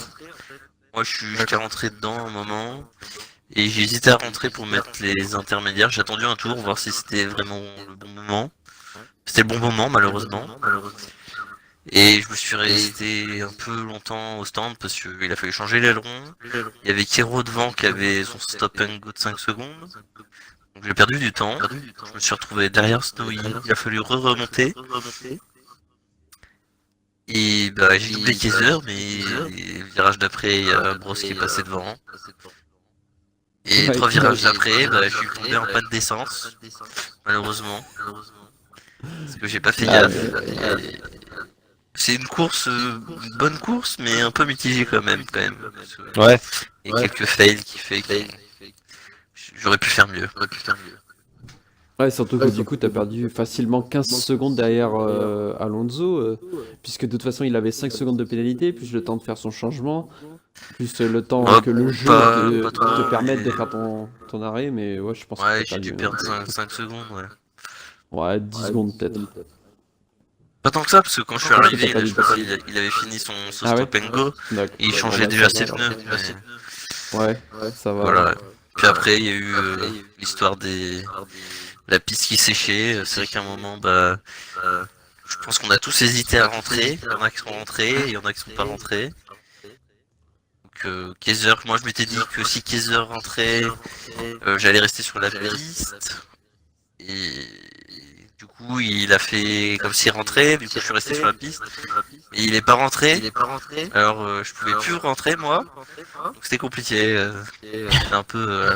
Moi, j'étais rentré dedans un moment. Et j'ai hésité à rentrer pour mettre les intermédiaires. J'ai attendu un tour, voir si c'était vraiment le bon moment. C'était le bon moment, malheureusement. Et je me suis resté un peu longtemps au stand parce qu'il a fallu changer l'aileron. Il y avait Kero devant qui avait son stop and go de 5 secondes. Donc j'ai perdu du temps. Je me suis retrouvé derrière Snowy. Il a fallu remonter. Et bah j'ai doublé Kaiser, mais le virage d'après, il y a Bros qui est passé devant. Et Ouais, 3 virages d'après, bah, je suis tombé en panne d'essence, malheureusement. Parce que j'ai pas fait gaffe. Et c'est une course, une bonne course, mais un peu mitigée quand même. Parce que Ouais. il y a quelques fails qui fait que j'aurais pu faire mieux. Ouais, surtout que du coup, t'as perdu facilement 15 secondes derrière Alonso, puisque de toute façon, il avait 5 secondes de pénalité, plus le temps de faire son changement, plus le temps Ouais, que le jeu pas trop, te permette mais- de faire ton arrêt, mais ouais, je pense que Ouais, t'as j'ai dû perdu. perdre 5 secondes, ouais. Ouais, 10 secondes peut-être. Pas tant que ça, parce que quand je suis Ouais, arrivé, t'as pas je dit pense qu'il avait fini son Ah ouais stop and go, D'accord. et il changeait Ouais, déjà ça ses va, pneus. alors. mais- Ouais, ça va. Voilà. Puis après, il y a eu l'histoire la piste qui séchait. C'est vrai qu'à un moment, bah, je pense qu'on a tous hésité à rentrer. Il y en a qui sont rentrés, et il y en a qui sont pas rentrés. Donc, Kaiser, moi je m'étais dit que si Kaiser rentrait, j'allais rester sur la piste. Et du coup, il a fait comme s'il rentrait. Du coup, je suis resté sur la piste. Et il est pas rentré. Alors, je pouvais plus rentrer moi. Donc c'était compliqué. C'était un peu.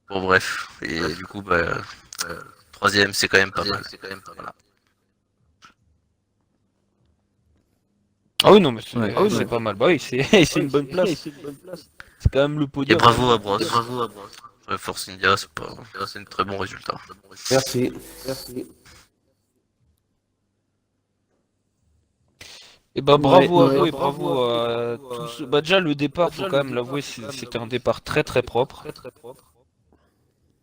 Bon bref. Et du coup, bah, troisième, c'est quand même pas mal. Voilà. Ah oui, non, mais Ouais. c'est pas mal. Bah oui, c'est c'est une bonne place. C'est quand même le Et podium. bravo à Bros. Force India, c'est un très bon résultat. Merci. Et bah bravo Ouais, à vous et bravo à tous. Bah déjà le départ, faut quand même l'avouer, c'était un départ très très propre.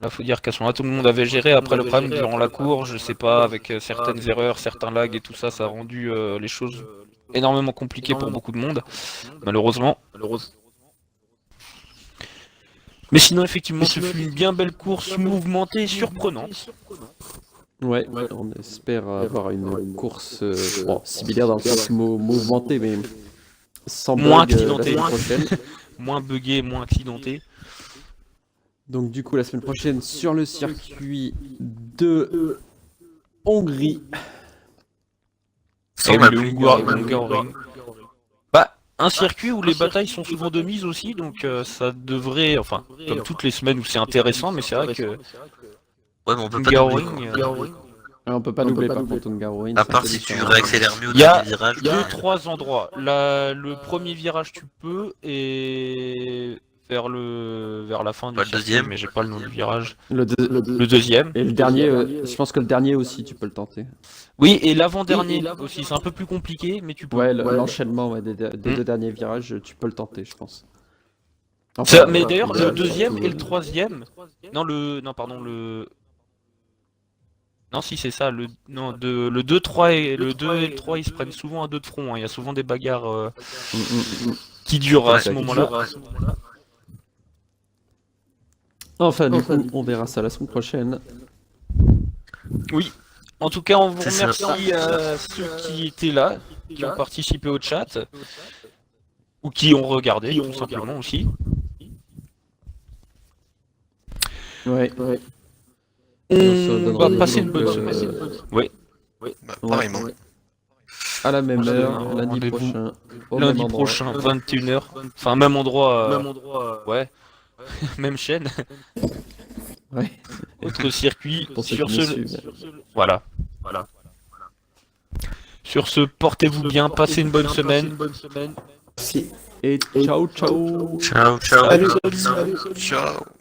Là, faut dire qu'à ce moment-là, tout le monde avait géré. Après le problème durant la course, je sais pas, avec certaines erreurs, certains lags et tout ça, ça a rendu les choses énormément compliquées pour beaucoup de monde, malheureusement. Mais sinon, effectivement, ce fut une bien belle course, mouvementée et surprenante. Ouais, on espère avoir une course bon, similaire dans le sens mouvementée, mais sans Moins bug la accidentée. semaine prochaine. Moins buggée, moins accidentée. Donc du coup, la semaine prochaine, sur le circuit de Hongrie. Sans Et ma le pluie. Hungaroring. Bah, un circuit où les batailles sont souvent de mise aussi, donc ça devrait, enfin, comme toutes les semaines où c'est intéressant, mais c'est vrai que Ouais, mais on peut pas doubler. Hungaroring, On peut pas doubler par contre Hungaroring. À c'est un part peu si tu différent. réaccélères mieux au Il y a dernier virage. deux, trois endroits. Le premier virage tu peux et vers la fin du Pas le circuit, deuxième. mais j'ai pas le nom du virage. Le Le deuxième. Et le dernier, je pense que le dernier aussi, tu peux le tenter. Oui, et l'avant-dernier aussi, c'est un peu plus compliqué, mais tu peux. Ouais, l'enchaînement des deux derniers virages, tu peux le tenter, je pense. Enfin, Mais d'ailleurs, le voilà, deuxième surtout, et le troisième. Non, pardon, le. Non, si, c'est ça. Le 2, 3 et le 2 et le 3, ils se prennent souvent à deux de front, hein. Il y a souvent des bagarres qui durent à Ouais. ce moment-là. Enfin, du coup, on verra ça la semaine prochaine. Oui. En tout cas, on vous C'est ça. remercie à ceux qui étaient là, qui ont participé au chat, ou qui ont regardé, tout simplement aussi. Ouais. On se donne va rendez-vous passer une donc, bonne semaine. Oui. Bah, pareillement. À la même On se heure, donne lundi rendez-vous prochain. Au même Lundi endroit. prochain, 21h. Enfin, même endroit. Ouais. Même chaîne. Ouais. Autre circuit. Pour ceux Sur qui nous ce. suivent. Voilà. Sur ce, portez-vous bien, passez une bonne semaine. Merci. Et ciao, ciao. Ciao, ciao. Salut. Ciao.